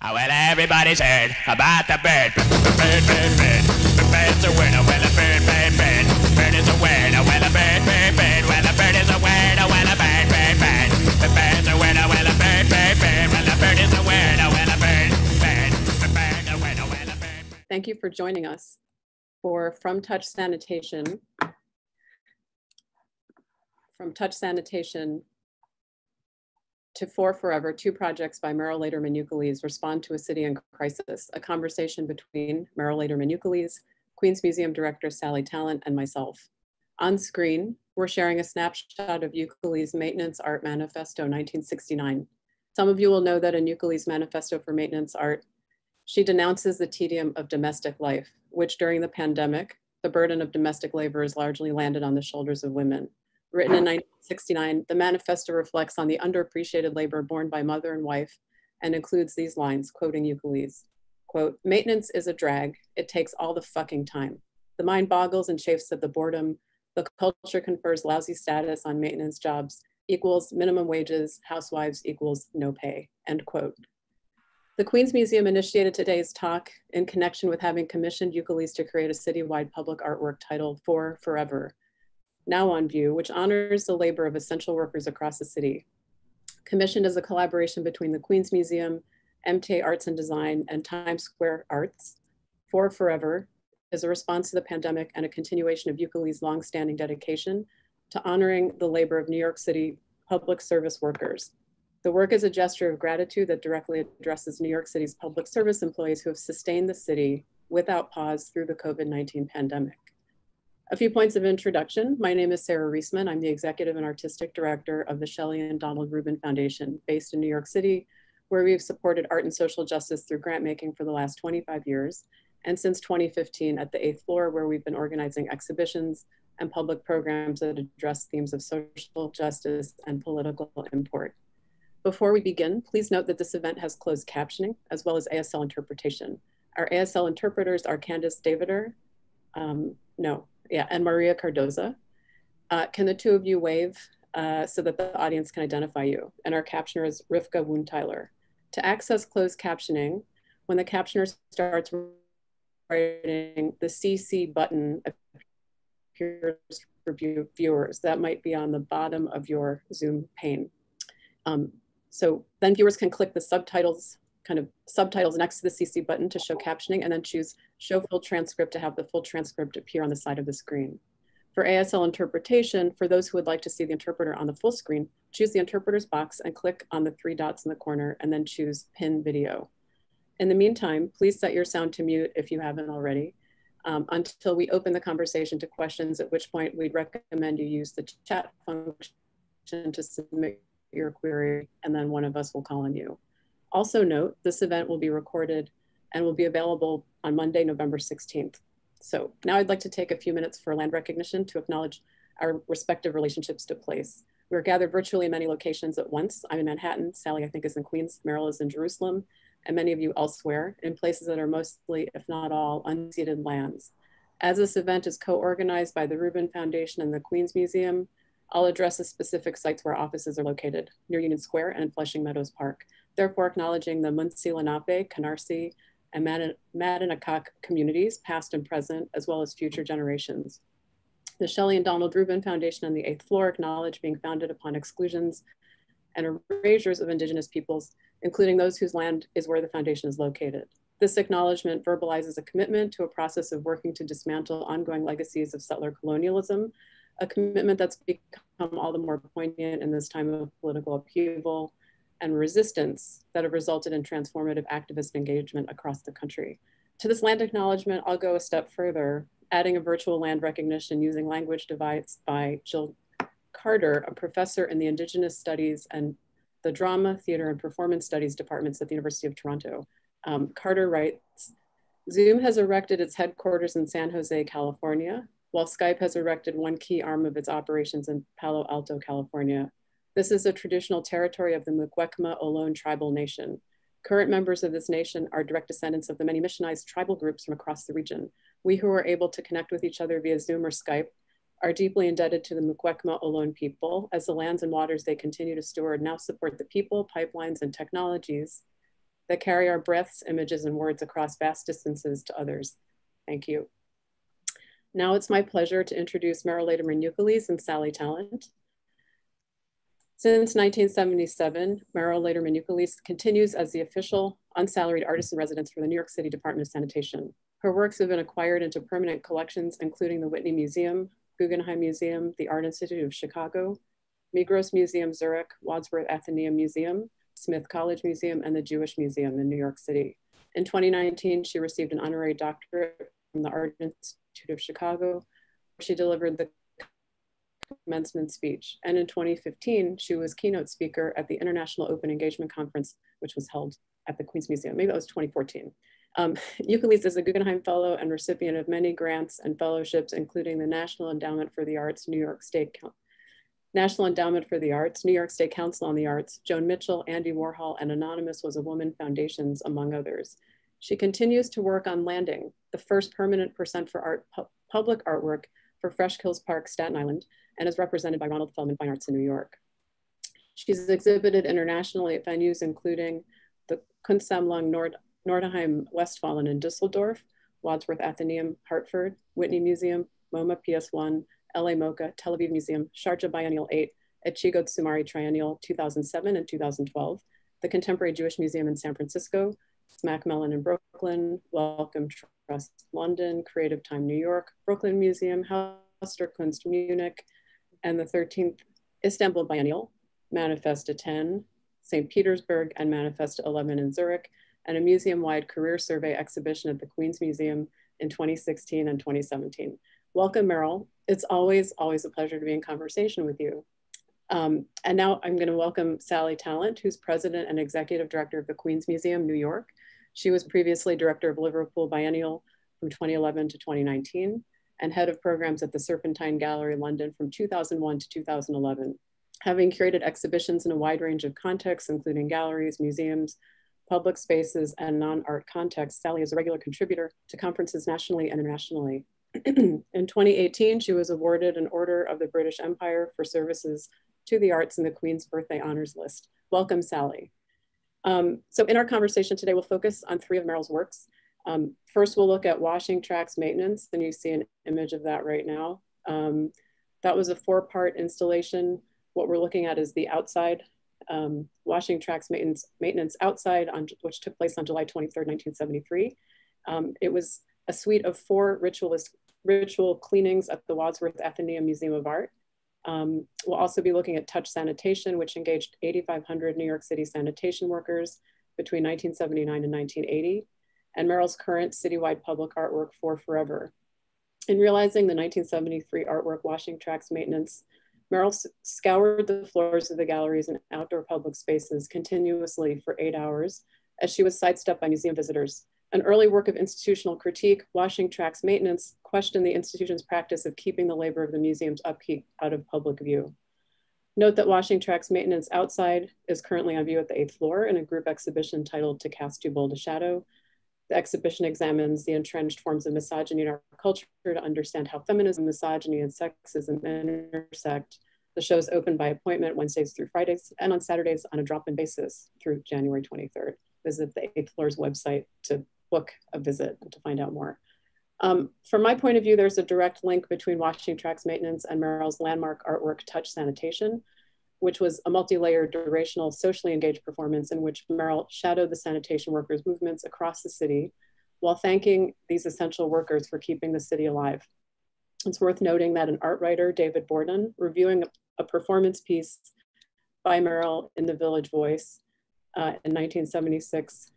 Well, everybody's heard about the bird. Bird, bird, bird. The bird's a word. Well, a bird, bird, bird. Bird is a word. Well, a bird, bird, bird. Well, a bird is a word. Well, a bird, bird, bird. The bird's a word. Well, a bird, bird, bird. Well, a bird is a word. Well, a bird, bird. The bird's a word. Well, a bird. Thank you for joining us for From Touch Sanitation. From Touch Sanitation to For Forever, two projects by Mierle Laderman Ukeles respond to a city in crisis, a conversation between Mierle Laderman Ukeles, Queens Museum Director Shelley Tallant, and myself. On screen, we're sharing a snapshot of Ukeles' Maintenance Art Manifesto 1969. Some of you will know that in Ukeles' Manifesto for Maintenance Art, she denounces the tedium of domestic life, which during the pandemic, the burden of domestic labor is largely landed on the shoulders of women. Written in 1969, the manifesto reflects on the underappreciated labor borne by mother and wife and includes these lines, quoting Ukeles, quote, "Maintenance is a drag. It takes all the fucking time. The mind boggles and chafes at the boredom. The culture confers lousy status on maintenance jobs equals minimum wages, housewives equals no pay," end quote. The Queens Museum initiated today's talk in connection with having commissioned Ukeles to create a citywide public artwork titled For Forever, now on view, which honors the labor of essential workers across the city. Commissioned as a collaboration between the Queens Museum, MTA Arts and Design, and Times Square Arts, For Forever is a response to the pandemic and a continuation of Ukeles' longstanding dedication to honoring the labor of New York City public service workers. The work is a gesture of gratitude that directly addresses New York City's public service employees who have sustained the city without pause through the COVID-19 pandemic. A few points of introduction. My name is Sara Reisman. I'm the Executive and Artistic Director of the Shelley Donald Rubin Foundation, based in New York City, where we've supported art and social justice through grant making for the last 25 years, and since 2015 at the 8th floor, where we've been organizing exhibitions and public programs that address themes of social justice and political import. Before we begin, please note that this event has closed captioning as well as ASL interpretation. Our ASL interpreters are Candace Davider, and Maria Cardoza. Can the two of you wave so that the audience can identify you? And our captioner is Rivka Woon-Tyler. To access closed captioning, when the captioner starts writing, the CC button appears for viewers. That might be on the bottom of your Zoom pane. So then viewers can click the subtitles next to the CC button to show captioning, and then choose Show Full Transcript to have the full transcript appear on the side of the screen. For ASL interpretation, for those who would like to see the interpreter on the full screen, choose the interpreter's box and click on the three dots in the corner and then choose Pin Video. In the meantime, please set your sound to mute if you haven't already, until we open the conversation to questions, at which point we'd recommend you use the chat function to submit your query, and then one of us will call on you. Also note, this event will be recorded and will be available on Monday, November 16th. So now I'd like to take a few minutes for land recognition to acknowledge our respective relationships to place. We're gathered virtually in many locations at once. I'm in Manhattan, Sally I think is in Queens, Mierle is in Jerusalem, and many of you elsewhere in places that are mostly, if not all, unceded lands. As this event is co-organized by the Rubin Foundation and the Queens Museum, I'll address the specific sites where offices are located, near Union Square and Flushing Meadows Park, therefore acknowledging the Munsee Lenape, Canarsie, and Madanakak communities, past and present, as well as future generations. The Shelley and Donald Rubin Foundation on the 8th floor acknowledge being founded upon exclusions and erasures of Indigenous peoples, including those whose land is where the foundation is located. This acknowledgement verbalizes a commitment to a process of working to dismantle ongoing legacies of settler colonialism, a commitment that's become all the more poignant in this time of political upheaval and resistance that have resulted in transformative activist engagement across the country. To this land acknowledgement, I'll go a step further, adding a virtual land recognition using language device by Jill Carter, a professor in the Indigenous Studies and the Drama, Theater, and Performance Studies departments at the University of Toronto. Carter writes, Zoom has erected its headquarters in San Jose, California, while Skype has erected one key arm of its operations in Palo Alto, California. This is a traditional territory of the Mukwekma Ohlone tribal nation. Current members of this nation are direct descendants of the many missionized tribal groups from across the region. We who are able to connect with each other via Zoom or Skype are deeply indebted to the Mukwekma Ohlone people, as the lands and waters they continue to steward now support the people, pipelines, and technologies that carry our breaths, images, and words across vast distances to others. Thank you. Now it's my pleasure to introduce Mierle Laderman Ukeles and Sally Tallant. Since 1977, Mierle Laderman Ukeles continues as the official unsalaried artist in residence for the New York City Department of Sanitation. Her works have been acquired into permanent collections, including the Whitney Museum, Guggenheim Museum, the Art Institute of Chicago, Migros Museum Zurich, Wadsworth Atheneum Museum, Smith College Museum, and the Jewish Museum in New York City. In 2019, she received an honorary doctorate from the Art Institute of Chicago, where she delivered the commencement speech. And in 2015, she was keynote speaker at the International Open Engagement Conference, which was held at the Queens Museum. Maybe that was 2014. Ukeles is a Guggenheim Fellow and recipient of many grants and fellowships, including the National Endowment for the Arts, New York State National Endowment for the Arts, New York State Council on the Arts, Joan Mitchell, Andy Warhol, and Anonymous Was a Woman Foundations, among others. She continues to work on Landing, the first permanent percent for art public artwork for Fresh Kills Park, Staten Island, and is represented by Ronald Feldman Fine Arts in New York. She's exhibited internationally at venues including the Kunstsammlung Nordheim Westfalen in Düsseldorf, Wadsworth Atheneum, Hartford, Whitney Museum, MoMA PS1, LA MoCA, Tel Aviv Museum, Sharjah Biennial 8, Etchigo Tsumari Triennial 2007 and 2012, the Contemporary Jewish Museum in San Francisco, Smack Mellon in Brooklyn, Wellcome Trust London, Creative Time New York, Brooklyn Museum, Haus der Kunst Munich, and the 13th Istanbul Biennial, Manifesta 10, St. Petersburg, and Manifesta 11 in Zurich, and a museum-wide career survey exhibition at the Queens Museum in 2016 and 2017. Welcome, Mierle. It's always a pleasure to be in conversation with you. And now I'm going to welcome Sally Tallant, who's President and Executive Director of the Queens Museum, New York. She was previously Director of Liverpool Biennial from 2011 to 2019, and Head of Programs at the Serpentine Gallery, London from 2001 to 2011. Having curated exhibitions in a wide range of contexts, including galleries, museums, public spaces, and non-art contexts, Sally is a regular contributor to conferences nationally and internationally. In 2018, she was awarded an Order of the British Empire for services to the arts in the Queen's Birthday Honors List. Welcome, Sally. So in our conversation today, we'll focus on 3 of Mierle's works. First, we'll look at washing tracks maintenance, and you see an image of that right now. That was a 4-part installation. What we're looking at is the outside, washing tracks maintenance outside, which took place on July 23rd, 1973. It was a suite of 4 ritual cleanings at the Wadsworth Atheneum Museum of Art. We'll also be looking at touch sanitation, which engaged 8,500 New York City sanitation workers between 1979 and 1980, and Mierle's current citywide public artwork, For Forever. In realizing the 1973 artwork, Washing Tracks Maintenance, Mierle scoured the floors of the galleries and outdoor public spaces continuously for 8 hours as she was sidestepped by museum visitors. An early work of institutional critique, Washing Tracks Maintenance, questioned the institution's practice of keeping the labor of the museum's upkeep out of public view. Note that Washing Tracks Maintenance outside is currently on view at the 8th floor in a group exhibition titled To Cast Too Bold a Shadow. The exhibition examines the entrenched forms of misogyny in our culture to understand how feminism, misogyny, and sexism intersect. The show is open by appointment Wednesdays through Fridays and on Saturdays on a drop-in basis through January 23rd. Visit the 8th floor's website to book a visit and to find out more. From my point of view, there's a direct link between Washing Tracks Maintenance and Mierle's landmark artwork, Touch Sanitation, which was a multi-layered, durational, socially engaged performance in which Mierle shadowed the sanitation workers' movements across the city while thanking these essential workers for keeping the city alive. It's worth noting that an art writer, David Borden, reviewing a performance piece by Mierle in the Village Voice in 1976,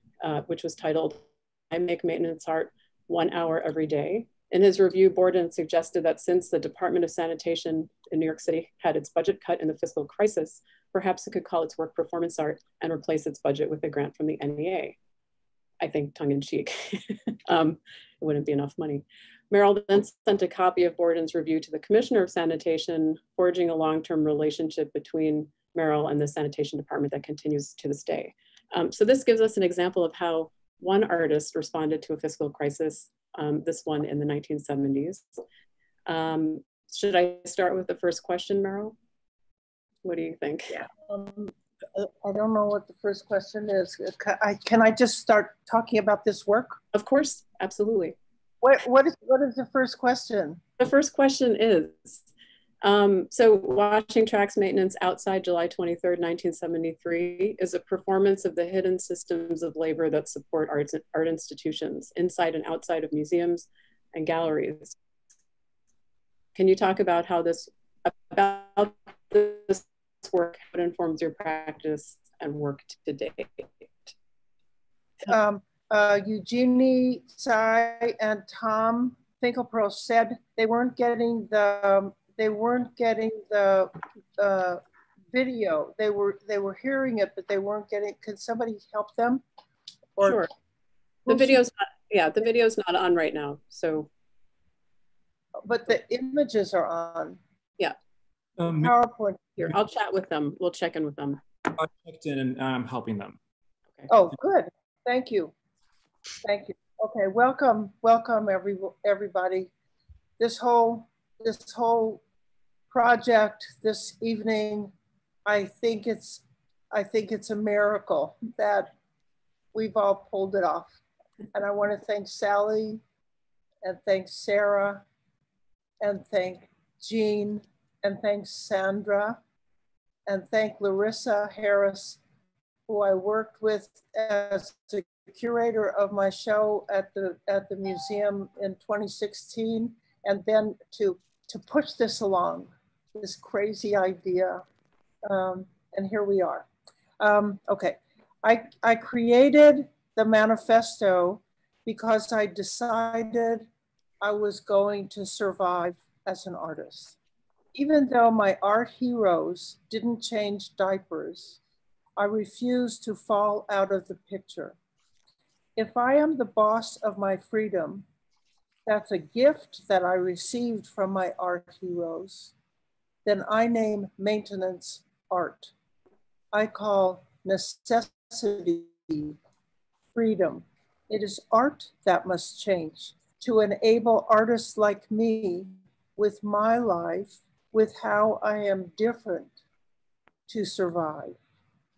which was titled, I Make Maintenance Art 1 Hour Every Day. In his review, Borden suggested that since the Department of Sanitation in New York City had its budget cut in the fiscal crisis, perhaps it could call its work performance art and replace its budget with a grant from the NEA. I think tongue-in-cheek. It wouldn't be enough money. Mierle then sent a copy of Borden's review to the Commissioner of Sanitation, forging a long-term relationship between Mierle and the Sanitation Department that continues to this day. So this gives us an example of how one artist responded to a fiscal crisis, this one in the 1970s. Should I start with the first question, Mierle? What do you think? Yeah. I don't know what the first question is. Can I just start talking about this work? Of course, absolutely. What is the first question? The first question is, so watching tracks maintenance outside July 23rd, 1973 is a performance of the hidden systems of labor that support art institutions inside and outside of museums and galleries. Can you talk about how this work, how it informs your practice and work to date? Eugenie Tsai and Tom Finkelpearl said they weren't getting the video. They were hearing it, but they weren't getting. Could somebody help them? Or sure. The video's not, yeah, the video's not on right now. So, but the images are on. Yeah. PowerPoint. Here, I'll chat with them. We'll check in with them. I checked in and I'm helping them. Okay. Oh, good. Thank you. Thank you. Okay, welcome everybody. This whole project this evening, I think it's a miracle that we've all pulled it off. And I want to thank Sally and thank Sara and thank Jean and thank Sandra and thank Larissa Harris, who I worked with as the curator of my show at the museum in 2016, and then to push this along, this crazy idea, and here we are. Okay, I created the manifesto because I decided I was going to survive as an artist. Even though my art heroes didn't change diapers, I refused to fall out of the picture. If I am the boss of my freedom, that's a gift that I received from my art heroes, then I name maintenance art. I call necessity freedom. It is art that must change to enable artists like me with my life, with how I am different to survive,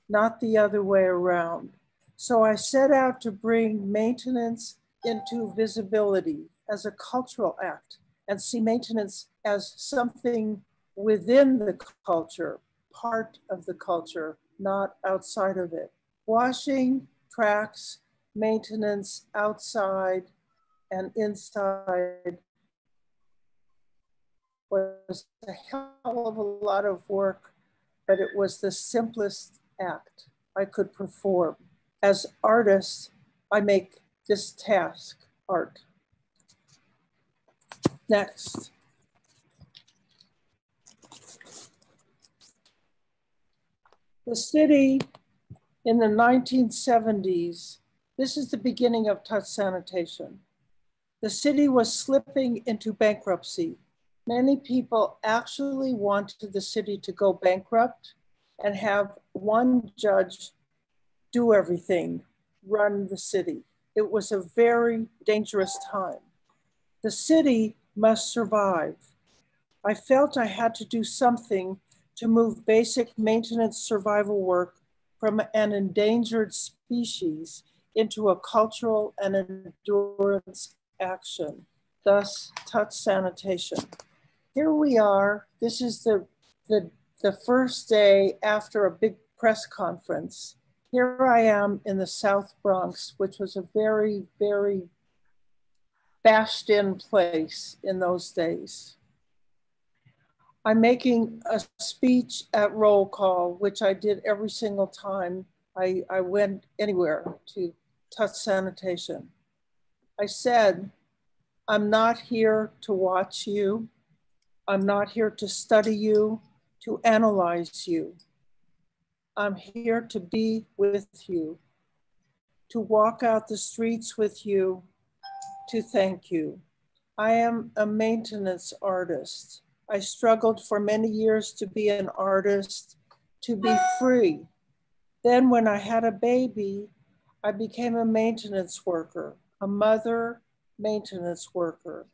not the other way around. So I set out to bring maintenance into visibility as a cultural act and see maintenance as something within the culture, part of the culture, not outside of it. Washing, tracks, maintenance outside and inside was a hell of a lot of work, but it was the simplest act I could perform. As artists, I make this task art. Next. The city in the 1970s, this is the beginning of touch sanitation. The city was slipping into bankruptcy. Many people actually wanted the city to go bankrupt and have one judge do everything, run the city. It was a very dangerous time. The city must survive. I felt I had to do something to move basic maintenance survival work from an endangered species into a cultural and endurance action, thus touch sanitation. Here we are. This is the first day after a big press conference. Here I am in the South Bronx, which was a very, very bashed in place in those days. I'm making a speech at roll call, which I did every single time I went anywhere to touch sanitation. I said, I'm not here to watch you. I'm not here to study you, to analyze you. I'm here to be with you, to walk out the streets with you, to thank you. I am a maintenance artist. I struggled for many years to be an artist, to be free. Then when I had a baby, I became a maintenance worker, a mother maintenance worker.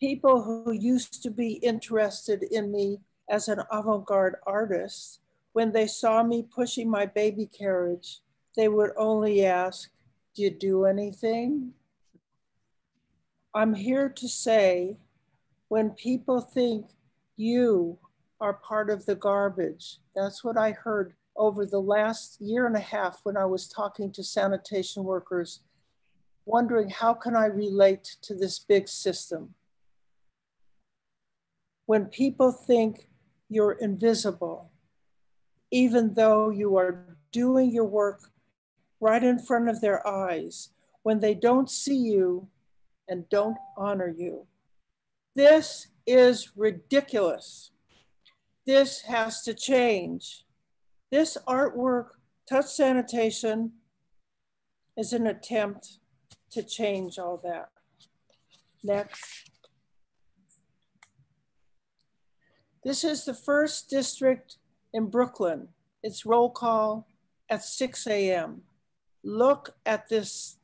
People who used to be interested in me as an avant-garde artist When they saw me pushing my baby carriage, they would only ask, "Do you do anything?" I'm here to say, when people think you are part of the garbage, that's what I heard over the last year and a half when I was talking to sanitation workers, wondering how can I relate to this big system? When people think you're invisible, even though you are doing your work right in front of their eyes, when they don't see you and don't honor you. This is ridiculous. This has to change. This artwork, Touch Sanitation, is an attempt to change all that. Next. This is the first district in Brooklyn. It's roll call at 6 a.m. Look at this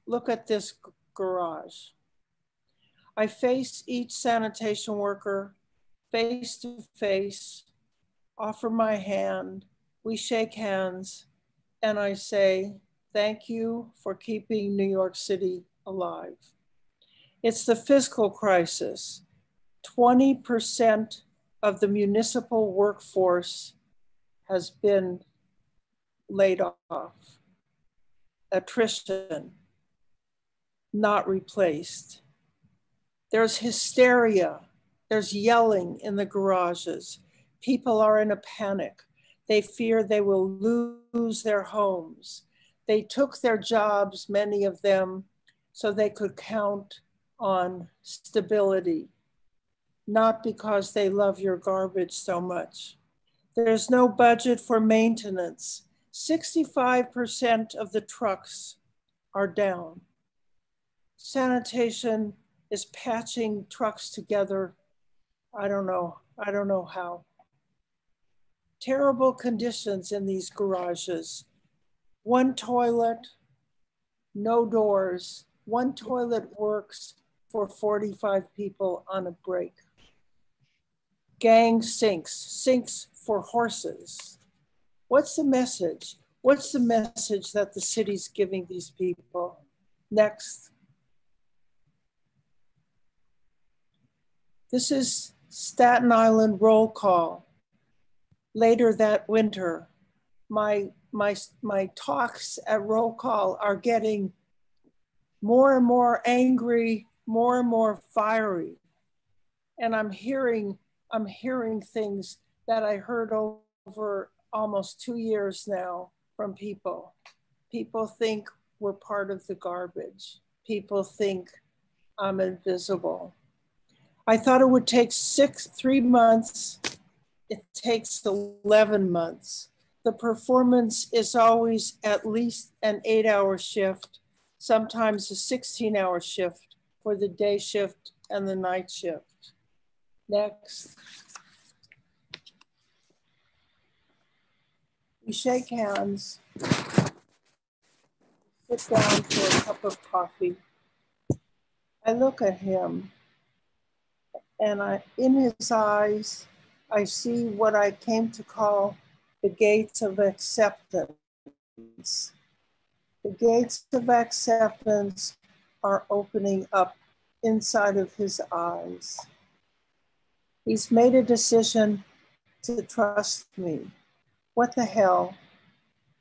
garage. I face each sanitation worker face to face, offer my hand, we shake hands, and I say, thank you for keeping New York City alive. It's the fiscal crisis. 20% of the municipal workforce has been laid off. Attrition, not replaced. There's hysteria. There's yelling in the garages. People are in a panic. They fear they will lose their homes. They took their jobs, many of them, so they could count on stability, not because they love your garbage so much. There's no budget for maintenance. 65% of the trucks are down. Sanitation is patching trucks together. I don't know how. Terrible conditions in these garages. One toilet, no doors. One toilet works for 45 people on a break. Gang sinks for horses. What's the message? What's the message that the city's giving these people? Next. This is Staten Island roll call. Later that winter, my talks at roll call are getting more and more angry, more and more fiery. And I'm hearing things that I heard over almost 2 years now from people. People think we're part of the garbage. People think I'm invisible. I thought it would take 3 months. It takes 11 months. The performance is always at least an 8-hour shift, sometimes a 16-hour shift for the day shift and the night shift. Next. We shake hands, sit down for a cup of coffee. I look at him, and in his eyes, I see what I came to call the gates of acceptance. The gates of acceptance are opening up inside of his eyes. He's made a decision to trust me. What the hell?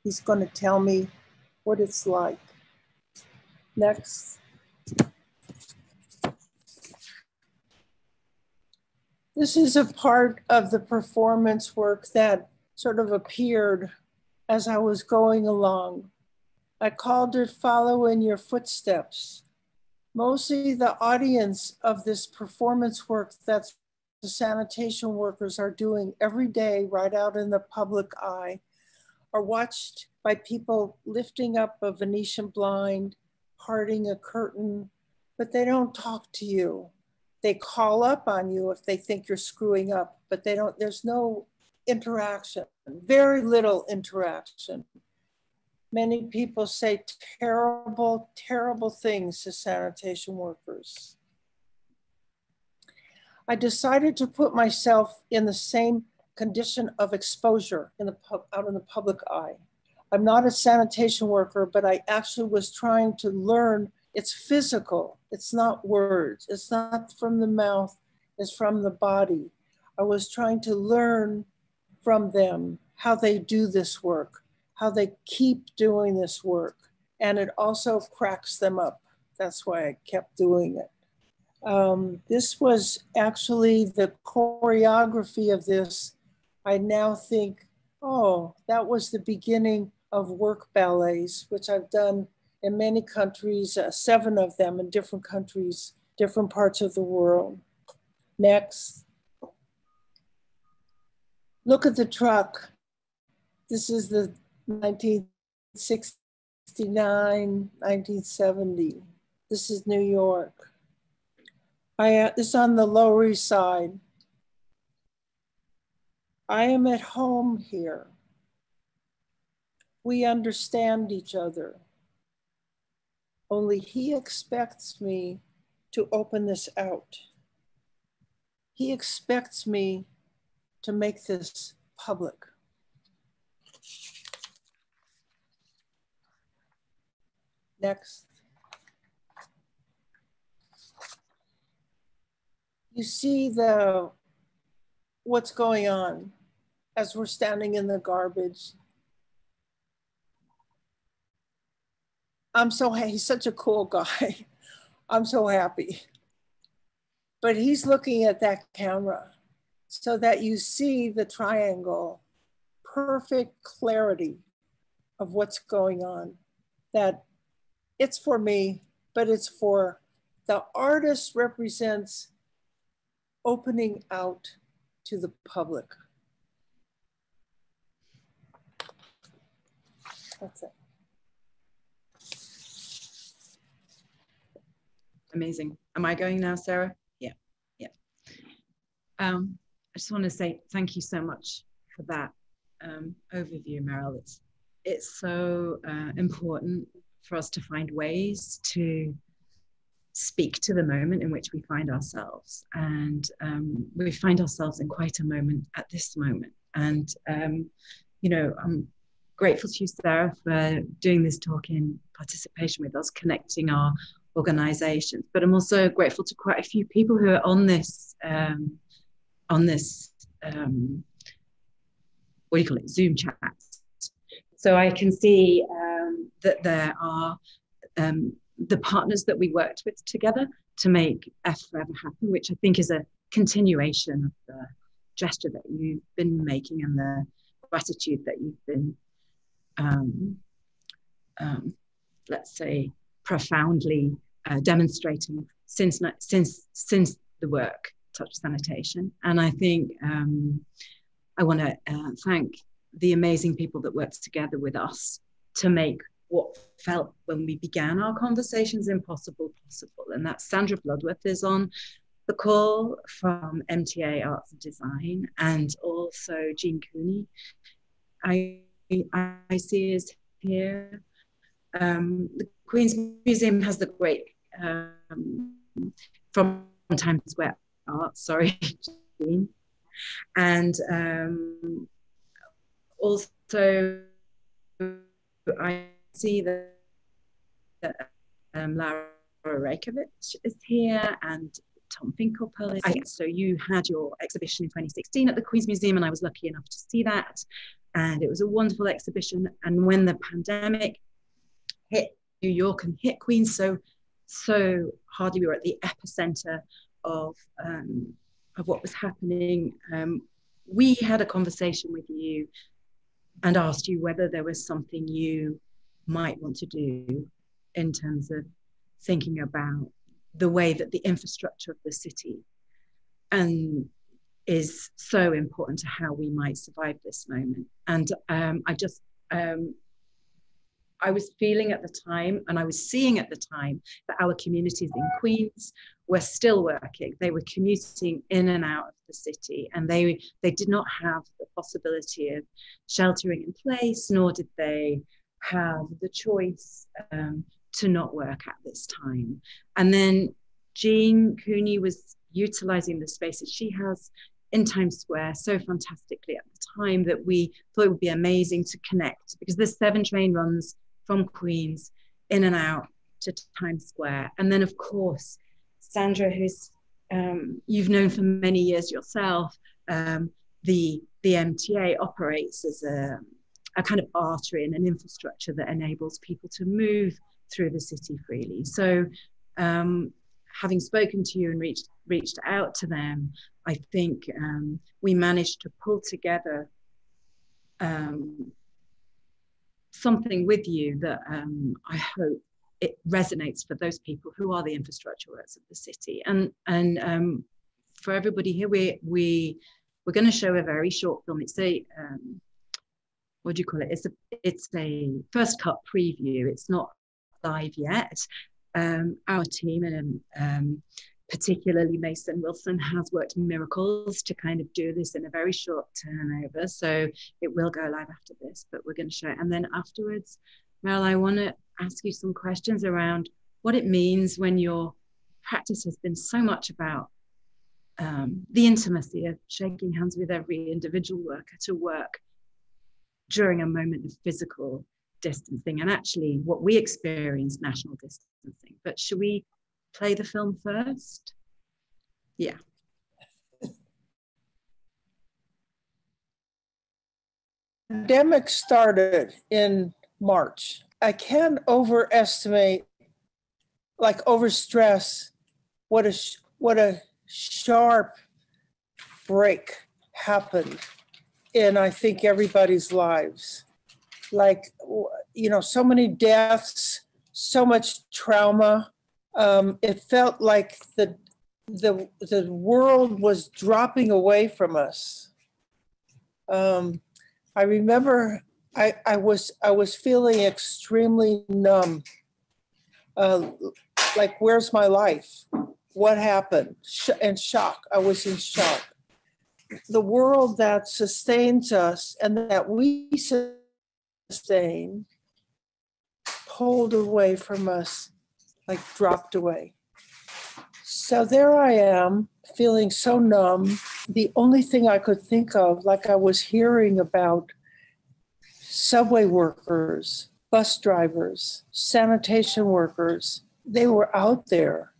He's going to tell me what it's like. Next. This is a part of the performance work that sort of appeared as I was going along. I called it Follow in Your Footsteps. Mostly the audience of this performance work that the sanitation workers are doing every day right out in the public eye are watched by people lifting up a Venetian blind, parting a curtain, but they don't talk to you. They call up on you if they think you're screwing up, but there's no interaction, very little interaction. Many people say terrible, terrible things to sanitation workers. I decided to put myself in the same condition of exposure in the out in the public eye. I'm not a sanitation worker, but I actually was trying to learn. It's physical, it's not words, it's not from the mouth, it's from the body. I was trying to learn from them how they do this work, how they keep doing this work. And it also cracks them up. That's why I kept doing it. This was actually the choreography of this. I now think, oh, that was the beginning of work ballets, which I've done in many countries, 7 of them in different countries, different parts of the world. Next. Look at the truck. This is the 1969, 1970. This is New York. This is on the Lower East Side. I am at home here. We understand each other. Only he expects me to open this out. He expects me to make this public. Next. You see what's going on as we're standing in the garbage. He's such a cool guy. I'm so happy. But he's looking at that camera so that you see the triangle, perfect clarity of what's going on. That it's for me, but it's for the artist represents opening out to the public. That's it. Amazing. Am I going now, Sarah? Yeah, yeah. I just want to say thank you so much for that overview, Mierle. It's so important for us to find ways to speak to the moment in which we find ourselves. And we find ourselves in quite a moment at this moment. And, you know, I'm grateful to you, Sara, for doing this talk in participation with us, connecting our organizations. But I'm also grateful to quite a few people who are on this, what do you call it, Zoom chat. So I can see that there are the partners that we worked with together to make F Forever happen, which I think is a continuation of the gesture that you've been making and the gratitude that you've been, let's say, profoundly demonstrating since the work Touch Sanitation. And I think I want to thank the amazing people that worked together with us to make what felt when we began our conversations impossible possible. And that's Sandra Bloodworth is on the call from MTA Arts Design, and also Jean Cooney I see is here. The Queen's Museum has the great from Times Square art, sorry, Jean. And also I see that Lara Reykjavik is here, and Tom Finkelpearl is here. So you had your exhibition in 2016 at the Queen's Museum, and I was lucky enough to see that. And it was a wonderful exhibition. And when the pandemic hit New York and hit Queens so hardly, we were at the epicenter of what was happening. We had a conversation with you and asked you whether there was something you might want to do in terms of thinking about the way that the infrastructure of the city is so important to how we might survive this moment. And I was feeling at the time, and I was seeing at the time, that our communities in Queens were still working. They were commuting in and out of the city, and they did not have the possibility of sheltering in place, nor did they have the choice to not work at this time. And then Jean Cooney was utilizing the spaces she has in Times Square so fantastically at the time that we thought it would be amazing to connect, because this 7 train runs from Queens in and out to Times Square. And then, of course, Sandra, who's you've known for many years yourself, the MTA operates as a kind of artery and an infrastructure that enables people to move through the city freely. So having spoken to you and reached out to them, I think we managed to pull together something with you that I hope it resonates for those people who are the infrastructure workers of the city. And for everybody here, we're going to show a very short film. It's a what do you call it? It's a first cut preview. It's not live yet. Our team, and particularly Mason Wilson, has worked miracles to kind of do this in a very short turnover. So it will go live after this, but we're going to show it. And then afterwards, Mel, I want to ask you some questions around what it means when your practice has been so much about the intimacy of shaking hands with every individual worker to work during a moment of physical distancing, and actually what we experience, national distancing. But should we play the film first? Yeah. The pandemic started in March. I can't overestimate, overstress, what a sharp break happened in, I think, everybody's lives. So many deaths, so much trauma. It felt like the world was dropping away from us. I remember I was feeling extremely numb. Where's my life? What happened? And shock. I was in shock. The world that sustains us and that we sustain pulled away from us, dropped away. So there I am, feeling so numb. The only thing I could think of, I was hearing about subway workers, bus drivers, sanitation workers, they were out there.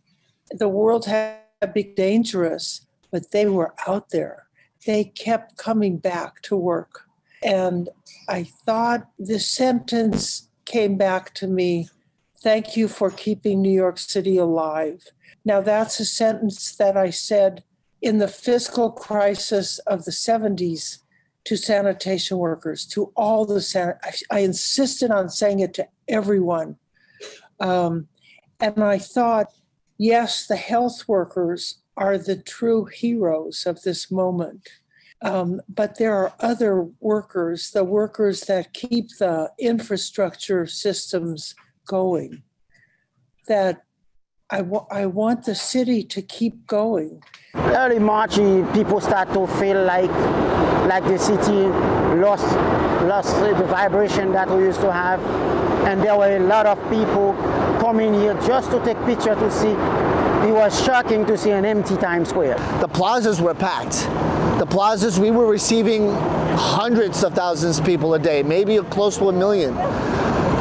The world had been dangerous, but they were out there. They kept coming back to work. And I thought this sentence came back to me, thank you for keeping New York City alive. Now that's a sentence that I said in the fiscal crisis of the 70s to sanitation workers, to all the I insisted on saying it to everyone. And I thought, yes, the health workers are the true heroes of this moment. But there are other workers, the workers that keep the infrastructure systems going, that I want the city to keep going. Early March, people start to feel like the city lost the vibration that we used to have. And there were a lot of people coming here just to take pictures to see. It was shocking to see an empty Times Square. The plazas were packed. The plazas, we were receiving hundreds of thousands of people a day, maybe close to 1 million.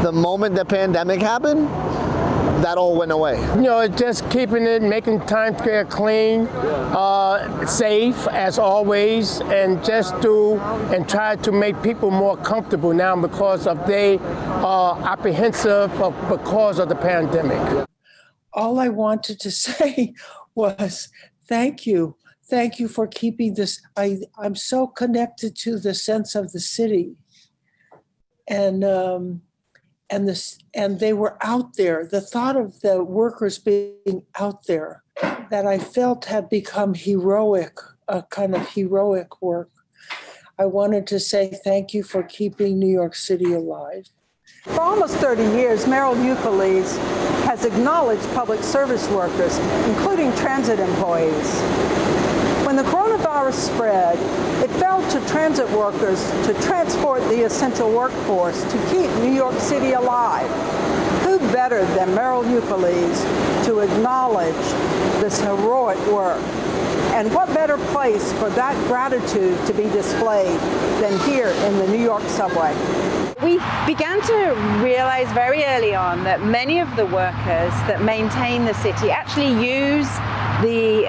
The moment the pandemic happened, that all went away. Just keeping it, making Times Square clean, safe as always, and just try to make people more comfortable now because of they are apprehensive because of the pandemic. All I wanted to say was thank you. Thank you for keeping this. I'm so connected to the sense of the city. And they were out there. The thought of the workers being out there that I felt had become heroic, a kind of heroic work. I wanted to say thank you for keeping New York City alive. For almost 30 years, Mierle Ukeles has acknowledged public service workers, including transit employees. When the coronavirus spread, it fell to transit workers to transport the essential workforce to keep New York City alive. Who better than Mierle Ukeles to acknowledge this heroic work? And what better place for that gratitude to be displayed than here in the New York subway? We began to realize very early on that many of the workers that maintain the city actually use the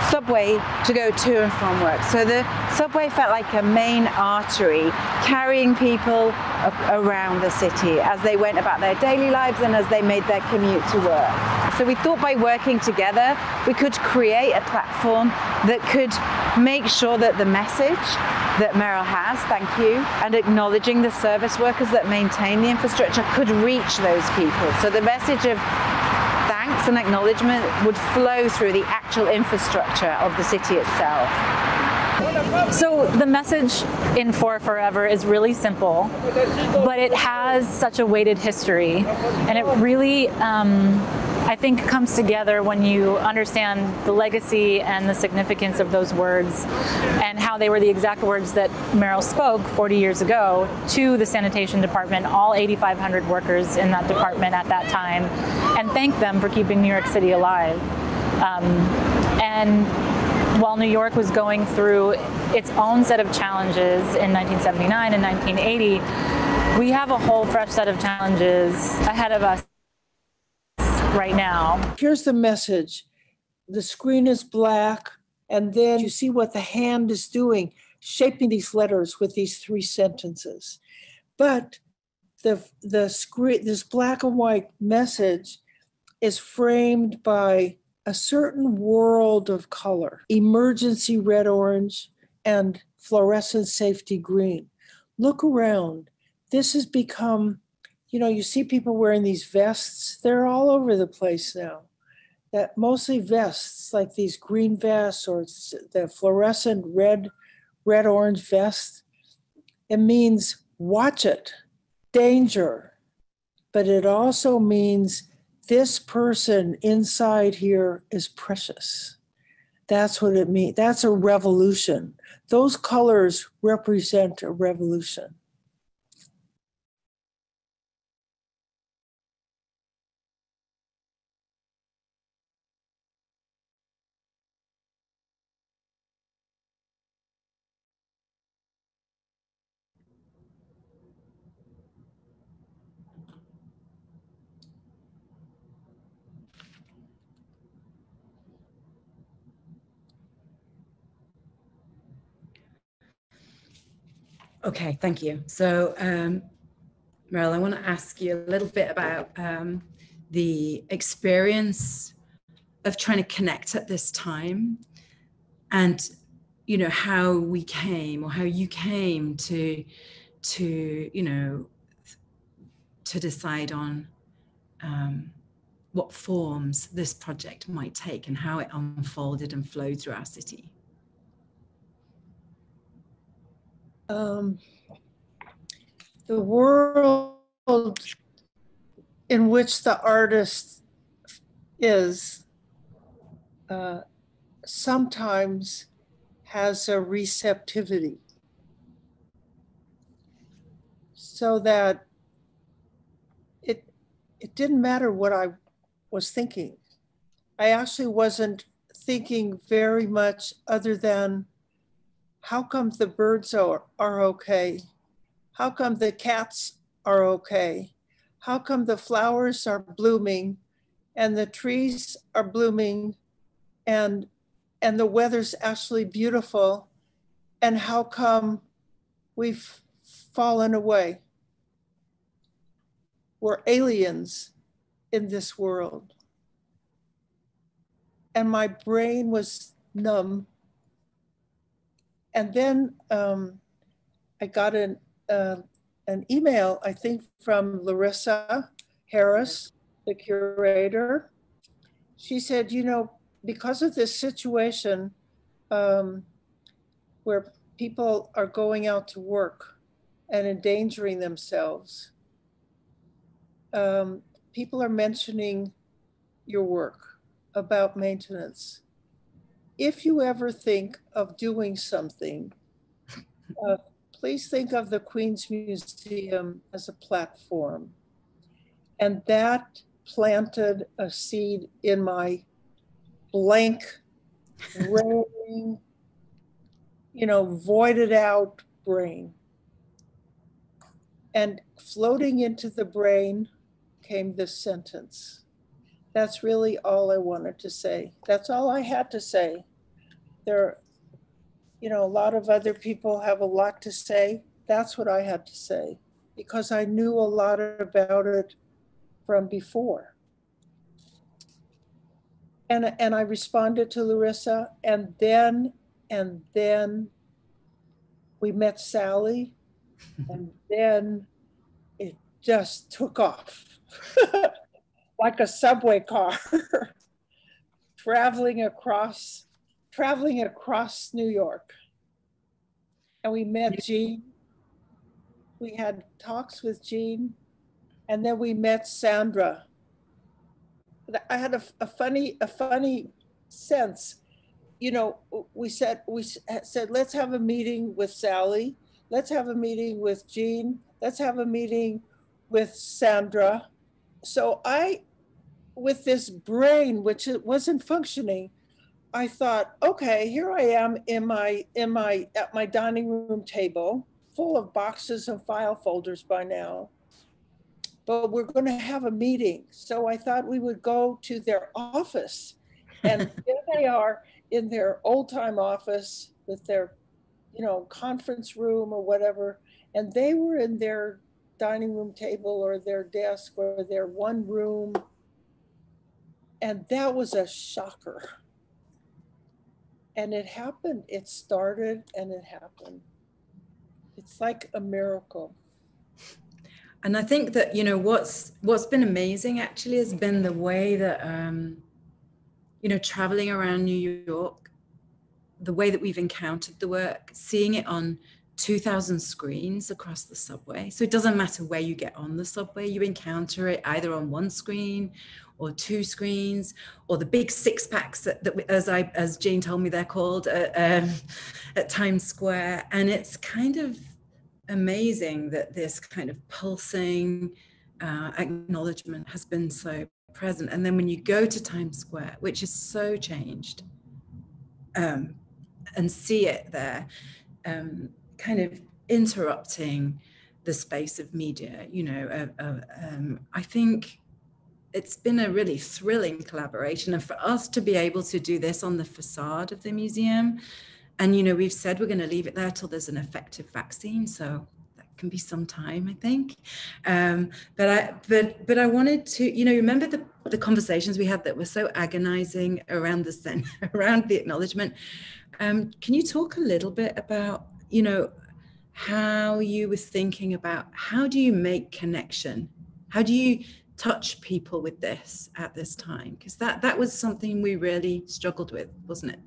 subway to go to and from work. So the subway felt like a main artery carrying people around the city as they went about their daily lives and as they made their commute to work. So we thought by working together, we could create a platform that could make sure that the message that Mierle has, thank you, and acknowledging the service workers that maintain the infrastructure could reach those people. So the message of thanks and acknowledgement would flow through the actual infrastructure of the city itself. So the message in For Forever is really simple, but it has such a weighted history, and it really, I think, comes together when you understand the legacy and the significance of those words and how they were the exact words that Mierle spoke 40 years ago to the sanitation department, all 8,500 workers in that department at that time, and thank them for keeping New York City alive. And while New York was going through its own set of challenges in 1979 and 1980, we have a whole fresh set of challenges ahead of us right now. Here's the message. The screen is black, and then you see what the hand is doing, shaping these letters with these 3 sentences. But the screen, this black and white message is framed by a certain world of color: emergency red, orange, and fluorescent safety green. Look around. This has become, you know, you see people wearing these vests. They're all over the place now. That mostly vests, like these green vests or the fluorescent red, orange vest. It means watch it, danger. But it also means this person inside here is precious. That's what it means. That's a revolution. Those colors represent a revolution. Okay, thank you. So, Mierle, I want to ask you a little bit about the experience of trying to connect at this time, and you know how we came, or how you came to you know, to decide on what forms this project might take and how it unfolded and flowed through our city. The world in which the artist is sometimes has a receptivity, so that it didn't matter what I was thinking. I actually wasn't thinking very much other than, how come the birds are okay? How come the cats are okay? How come the flowers are blooming and the trees are blooming and the weather's actually beautiful? And how come we've fallen away? We're aliens in this world. And my brain was numb. And then I got an email, I think, from Larissa Harris, the curator. She said, you know, because of this situation where people are going out to work and endangering themselves, people are mentioning your work about maintenance. If you ever think of doing something, please think of the Queen's Museum as a platform. And that planted a seed in my blank brain, voided out brain. And floating into the brain came this sentence. That's really all I wanted to say. That's all I had to say. There, a lot of other people have a lot to say. That's what I had to say, because I knew a lot about it from before. And I responded to Larissa, and then we met Sally, and then it just took off like a subway car traveling across New York. And we met Jean. We had talks with Jean, and then we met Sandra. I had a funny sense. We said, let's have a meeting with Sally. Let's have a meeting with Jean. Let's have a meeting with Sandra. So with this brain, which it wasn't functioning, I thought, okay, here I am at my dining room table, full of boxes and file folders by now. But we're going to have a meeting. So I thought we would go to their office. And there they are in their old time office with their, conference room or whatever. And they were in their dining room table or their desk or their one room. And that was a shocker. And it happened. It started and it happened. It's like a miracle. And I think that, what's been amazing actually has been the way that, traveling around New York, the way that we've encountered the work, seeing it on 2,000 screens across the subway. So it doesn't matter where you get on the subway, you encounter it either on one screen or two screens, or the big 6-packs that as Jean told me they're called at Times Square. And it's kind of amazing that this kind of pulsing acknowledgement has been so present. And then when you go to Times Square, which is so changed, and see it there, kind of interrupting the space of media, I think it's been a really thrilling collaboration. And for us to be able to do this on the facade of the museum, and, we've said we're going to leave it there till there's an effective vaccine. So that can be some time, I think. But I wanted to, remember the conversations we had that were so agonizing around around the acknowledgement. Can you talk a little bit about, how you were thinking about, how do you make connection? How do you touch people with this at this time? Because that was something we really struggled with, wasn't it?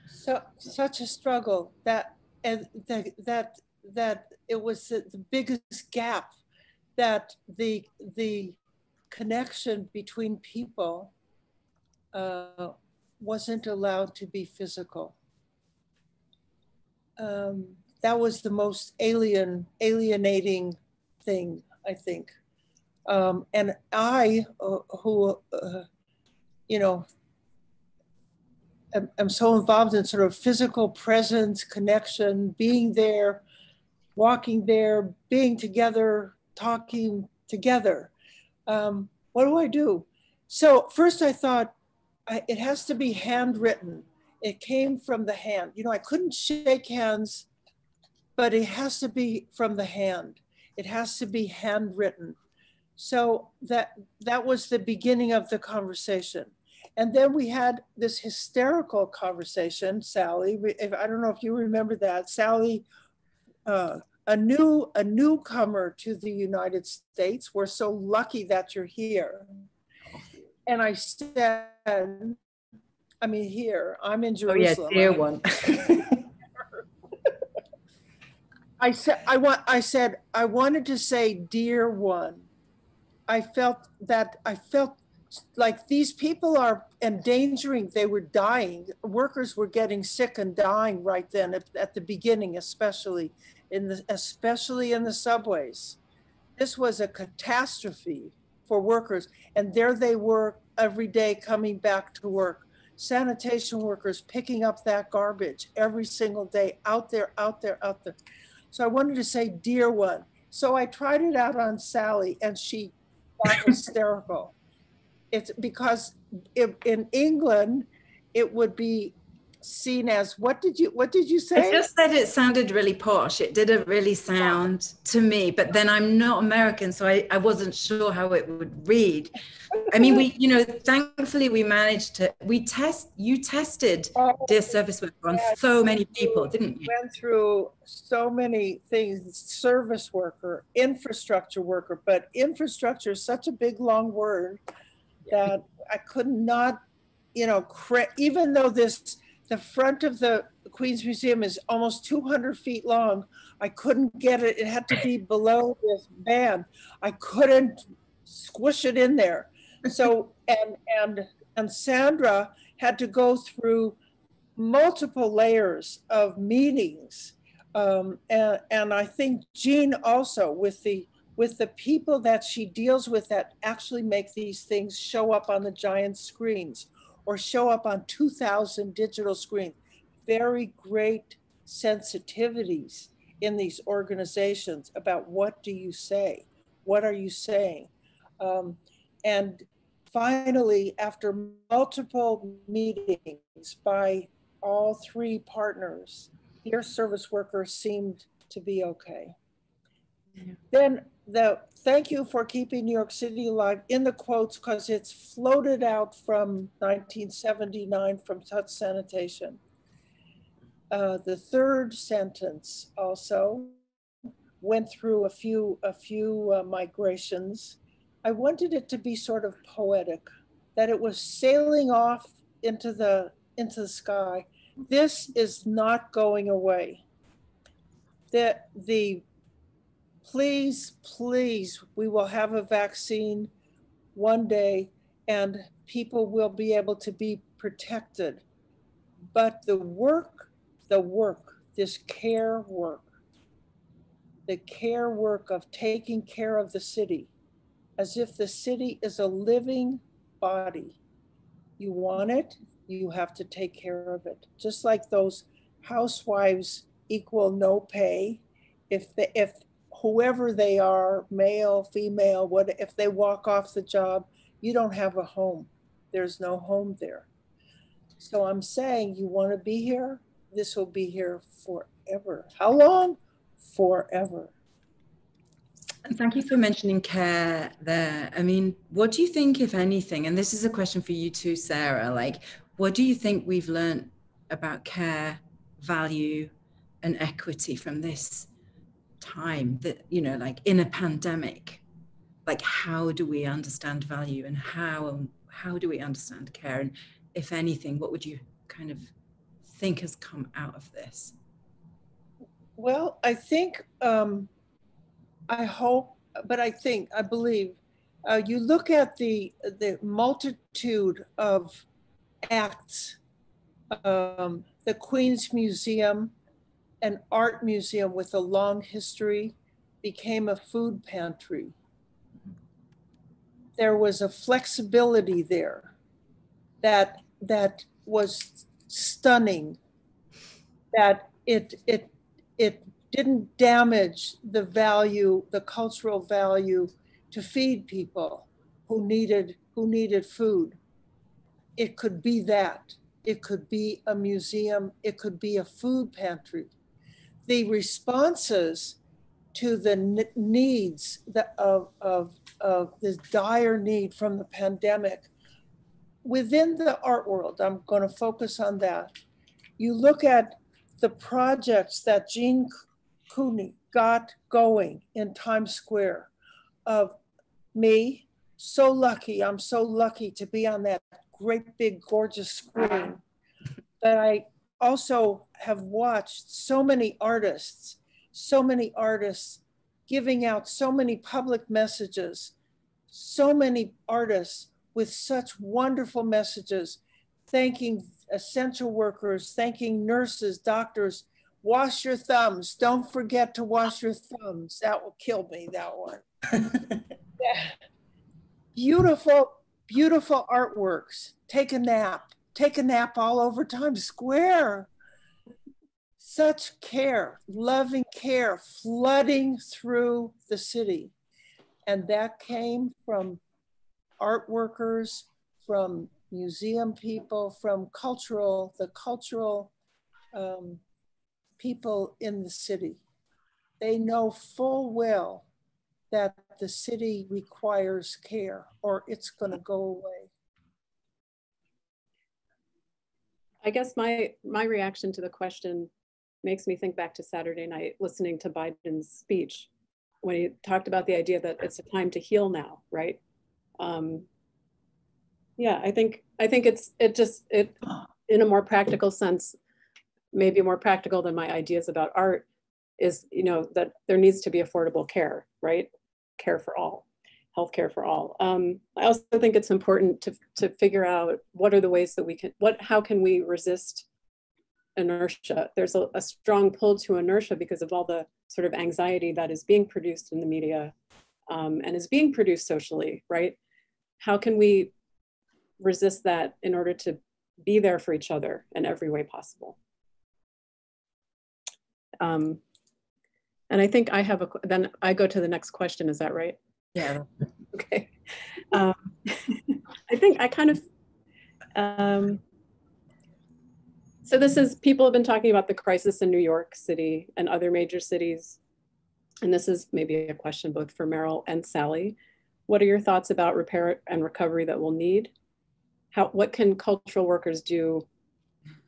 So such a struggle that it was the biggest gap, that the connection between people wasn't allowed to be physical. That was the most alienating thing, I think. And I, I'm so involved in sort of physical presence, connection, being there, walking there, being together, talking together. What do I do? So first I thought it has to be handwritten. It came from the hand. I couldn't shake hands, but it has to be from the hand. It has to be handwritten. So that was the beginning of the conversation. And then we had this hysterical conversation, Sally. I don't know if you remember that. Sally, a newcomer to the United States. We're so lucky that you're here. And I said, I'm in Jerusalem. Oh yeah, dear one. I said I wanted to say dear one. I felt like these people are endangering, they were dying. Workers were getting sick and dying right then at the beginning, especially in the subways. This was a catastrophe for workers. And there they were every day coming back to work. sanitation workers picking up that garbage every single day, out there, out there, out there. So I wanted to say, dear one. So I tried it out on Sally and she got hysterical. It's because in England, it would be seen as, what did you say? I just said it sounded really posh. It didn't really sound to me, but then I'm not American, so I wasn't sure how it would read. I mean, thankfully we managed to, you tested Dear Service Worker on so many people, didn't you? Went through so many things, service worker, infrastructure worker, but infrastructure is such a big, long word that I could not, even though the front of the Queen's Museum is almost 200 feet long. I couldn't get it. It had to be below this band. I couldn't squish it in there. So, and Sandra had to go through multiple layers of meetings. And I think Jean also with the people that she deals with that actually make these things show up on the giant screens or show up on 2,000 digital screens. Very great sensitivities in these organizations about what do you say? What are you saying? And finally, after multiple meetings by all three partners, Dear Service Worker seemed to be okay. Yeah. Then thank you for keeping New York City alive in the quotes, because it's floated out from 1979 from Touch Sanitation. The third sentence also went through a few migrations. I wanted it to be sort of poetic, that it was sailing off into the sky. This is not going away. Please, we will have a vaccine one day and people will be able to be protected. But the work, this care work, the care work of taking care of the city, as if the city is a living body. You want it, you have to take care of it. Just like those housewives equal no pay. If whoever they are, male, female, if they walk off the job, you don't have a home. There's no home there. So I'm saying, you want to be here? This will be here forever. How long? Forever. And thank you for mentioning care there. I mean, what do you think, if anything, and this is a question for you too, Sara, like, what do you think we've learned about care, value, and equity from this time that, like in a pandemic? Like, how do we understand value and how do we understand care? And if anything, what would you kind of think has come out of this? Well, I think, I hope, but I believe, you look at the multitude of acts, the Queen's Museum, an art museum with a long history, became a food pantry. There was a flexibility there that was stunning, that it didn't damage the value, the cultural value to feed people who needed food. It could be that. It could be a museum. It could be a food pantry. The responses to the needs of this dire need from the pandemic within the art world, I'm going to focus on that. You look at the projects that Jean Cooney got going in Times Square, of me, so lucky, I'm so lucky to be on that great big gorgeous screen, that I also have watched so many artists giving out so many public messages, so many artists with such wonderful messages, thanking essential workers, thanking nurses, doctors. Wash your thumbs. Don't forget to wash your thumbs. That will kill me, that one. Yeah. Beautiful, beautiful artworks. Take a nap. take a nap all over Times Square. Such care, loving care, flooding through the city. And that came from art workers, from museum people, from the cultural people in the city. They know full well that the city requires care or it's going to go away. I guess my reaction to the question makes me think back to Saturday night listening to Biden's speech when he talked about the idea that it's a time to heal now, right? Yeah, I think it in a more practical sense, maybe more practical than my ideas about art, is, you know, that there needs to be affordable care, right? Care for all, healthcare for all. I also think it's important to figure out what are the ways that we can, how can we resist inertia? There's a strong pull to inertia because of all the sort of anxiety that is being produced in the media and is being produced socially, right? How can we resist that in order to be there for each other in every way possible? And I think I have then I go to the next question, is that right? Yeah. Okay. I think I kind of, so this is, people have been talking about the crisis in New York City and other major cities. And this is maybe a question both for Meryl and Sally. What are your thoughts about repair and recovery that we'll need? What can cultural workers do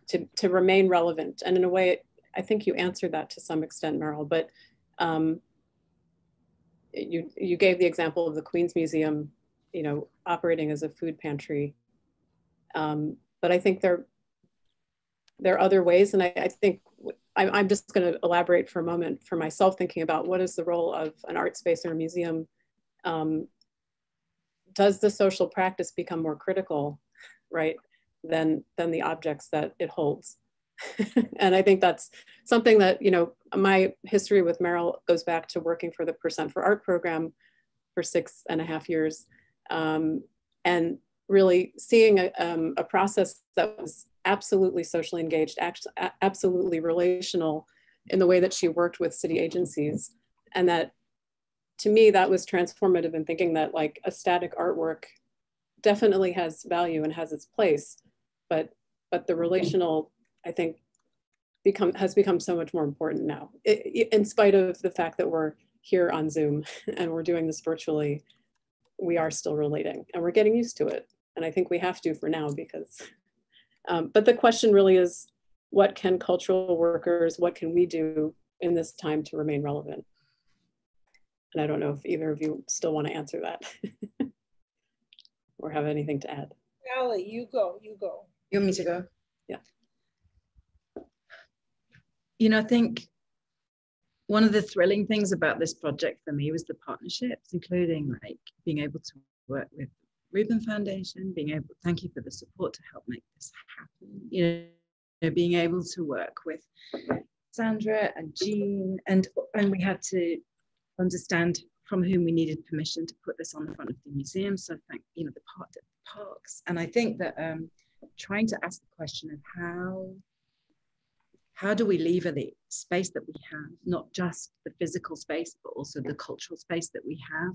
to remain relevant? And in a way, I think you answered that to some extent, Meryl, but you gave the example of the Queens Museum, you know, operating as a food pantry. But I think there are other ways, and I think I'm just going to elaborate for a moment for myself, thinking about what is the role of an art space or a museum. Does the social practice become more critical, right, than the objects that it holds? And I think that's something that, you know, my history with Meryl goes back to working for the Percent for Art program for 6.5 years, and really seeing a process that was absolutely socially engaged, absolutely relational in the way that she worked with city agencies. And that, to me, that was transformative in thinking that, like, a static artwork definitely has value and has its place, but the relational, I think, has become so much more important now. In spite of the fact that we're here on Zoom and we're doing this virtually, we are still relating and we're getting used to it. And I think we have to for now, because, but the question really is, what can cultural workers, what can we do in this time to remain relevant? And I don't know if either of you still want to answer that or have anything to add. Sally, you go. You want me to go? Yeah. You know, I think one of the thrilling things about this project for me was the partnerships, including like being able to work with Rubin Foundation, thank you for the support to help make this happen. You know, being able to work with Sandra and Jean, and we had to understand from whom we needed permission to put this on the front of the museum. So thank, you know, the parks. And I think that trying to ask the question of how do we lever the space that we have, not just the physical space, but also the cultural space that we have,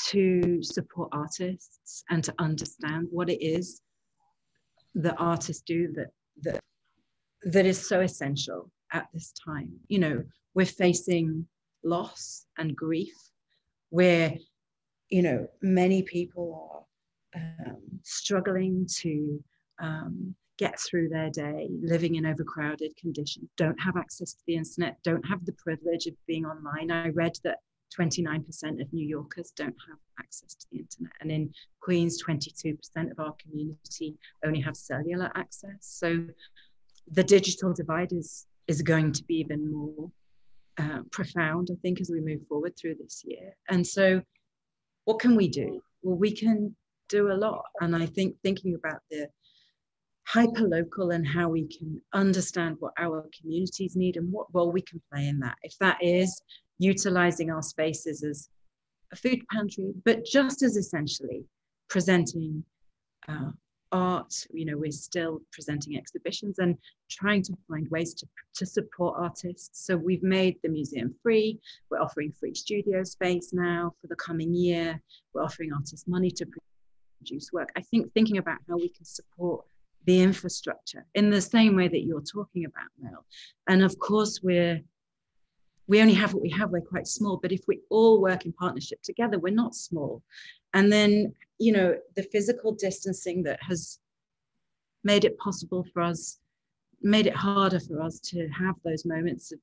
to support artists and to understand what it is that artists do that is so essential at this time. You know, we're facing loss and grief, where, you know, many people are struggling to get through their day, living in overcrowded conditions, don't have access to the internet, don't have the privilege of being online. I read that 29% of New Yorkers don't have access to the internet. And in Queens, 22% of our community only have cellular access. So the digital divide is going to be even more profound, I think, as we move forward through this year. And so what can we do? Well, we can do a lot. And I think thinking about the hyperlocal and how we can understand what our communities need and what role we can play in that. If that is utilizing our spaces as a food pantry, but just as essentially presenting art. You know, we're still presenting exhibitions and trying to find ways to support artists. So we've made the museum free. We're offering free studio space now for the coming year. We're offering artists money to produce work. I think thinking about how we can support the infrastructure in the same way that you're talking about, Mel. And of course, we only have what we have, we're quite small, but if we all work in partnership together, we're not small. And then, you know, the physical distancing that has made it possible for us, made it harder for us to have those moments of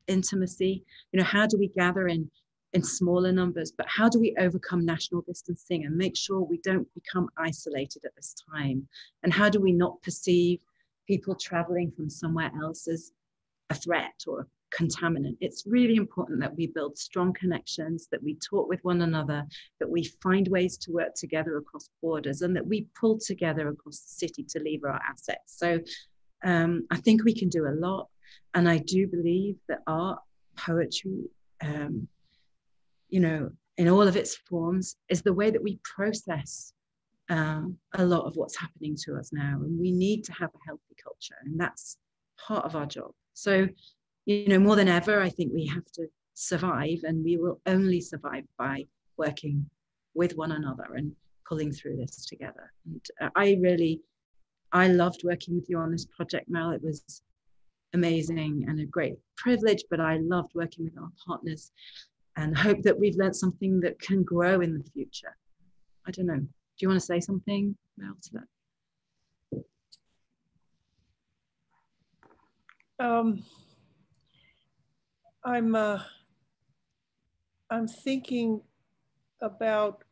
intimacy. You know, how do we gather in smaller numbers, but how do we overcome national distancing and make sure we don't become isolated at this time? And how do we not perceive people traveling from somewhere else as a threat or a contaminant? It's really important that we build strong connections, that we talk with one another, that we find ways to work together across borders, and that we pull together across the city to lever our assets. So I think we can do a lot. And I do believe that art, poetry, you know, in all of its forms, is the way that we process a lot of what's happening to us now. And we need to have a healthy culture, and that's part of our job. So, you know, more than ever, I think we have to survive, and we will only survive by working with one another and pulling through this together. And I loved working with you on this project, Mel. It was amazing and a great privilege, but I loved working with our partners, and hope that we've learned something that can grow in the future. I don't know. Do you want to say something, Mel, to that? I'm thinking about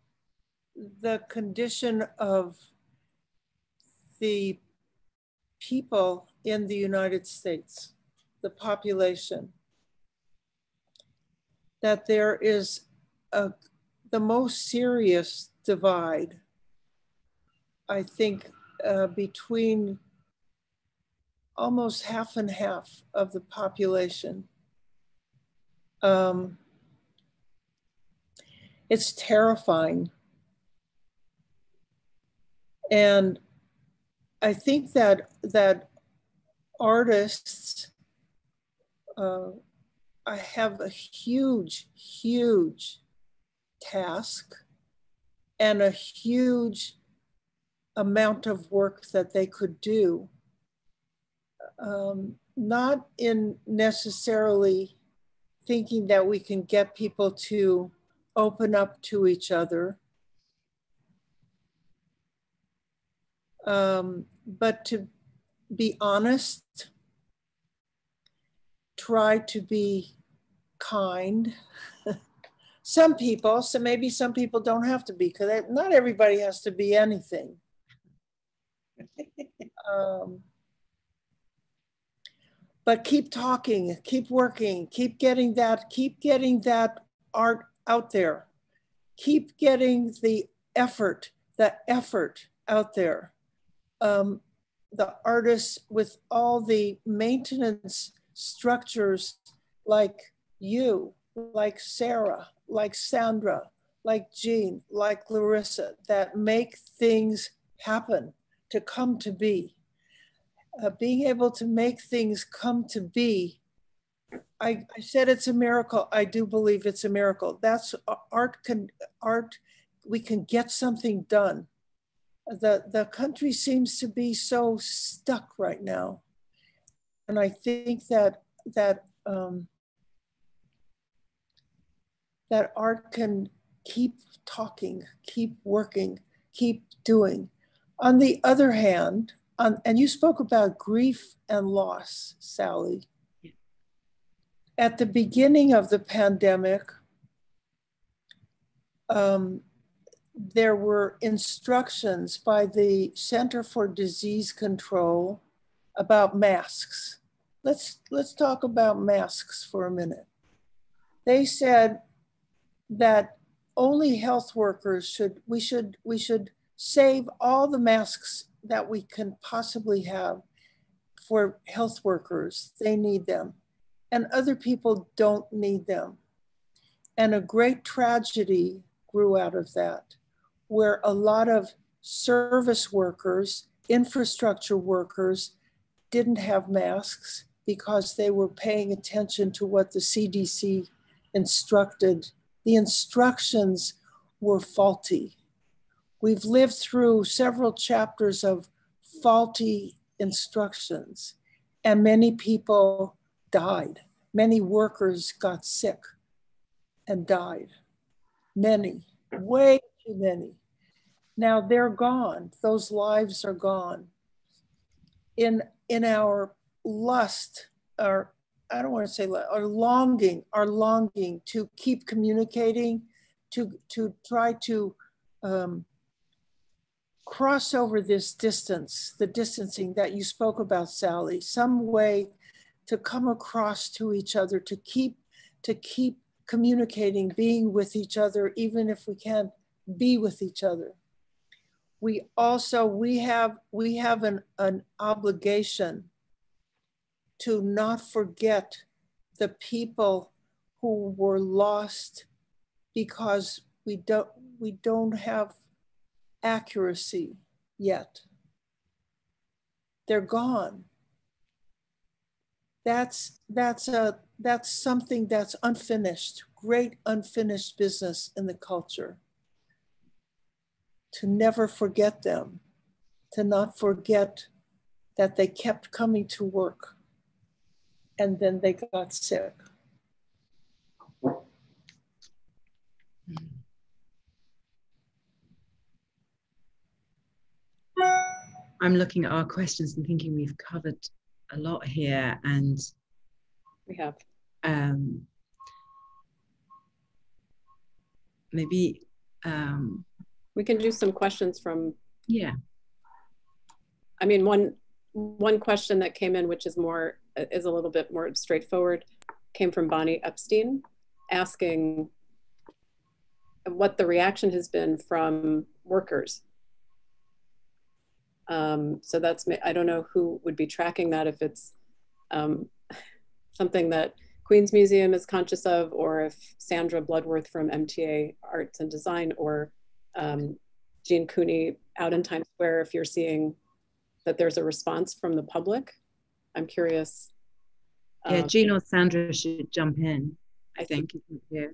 the condition of the people in the United States, the population, that there is the most serious divide, I think, between almost half and half of the population. It's terrifying. And I think that artists I have a huge, huge task and a huge amount of work that they could do. Not in necessarily thinking that we can get people to open up to each other, but to be honest, try to be kind. Some people, so maybe some people don't have to be, because not everybody has to be anything. But keep talking, keep working, keep getting that art out there. Keep getting the effort out there. The artists with all the maintenance structures, like you, like Sara, like Sandra, like Jean, like Larissa, that make things happen, to come to be. Being able to make things come to be, I said it's a miracle. I do believe it's a miracle. That's art, we can get something done. The country seems to be so stuck right now. And I think that art can keep talking, keep working, keep doing. On the other hand, and you spoke about grief and loss, Sally. Yeah. At the beginning of the pandemic, there were instructions by the Center for Disease Control about masks. Let's talk about masks for a minute. They said that only health workers we should save all the masks that we can possibly have for health workers. They need them, and other people don't need them. And a great tragedy grew out of that, where a lot of service workers, infrastructure workers didn't have masks because they were paying attention to what the CDC instructed. The instructions were faulty. We've lived through several chapters of faulty instructions, and many people died. Many workers got sick and died. Many, way too many. Now they're gone. Those lives are gone. In our lust, our, I don't want to say lust, our longing to keep communicating, to try to cross over this distance, the distancing that you spoke about, Sally, some way to come across to each other, to keep communicating, being with each other, even if we can't be with each other. We have an obligation to not forget the people who were lost because we don't have accuracy yet. They're gone. That's something that's unfinished, great unfinished business in the culture. To never forget them, to not forget that they kept coming to work and then they got sick. I'm looking at our questions and thinking we've covered a lot here, and we have. Maybe we can do some questions from. Yeah. I mean, one question that came in, which is a little bit more straightforward, came from Bonnie Epstein, asking what the reaction has been from workers. So that's, I don't know who would be tracking that, if it's something that Queens Museum is conscious of, or if Sandra Bloodworth from MTA Arts and Design, or Jean Cooney out in Times Square, if you're seeing that there's a response from the public. I'm curious. Yeah, Jean or Sandra should jump in, I think. Yeah.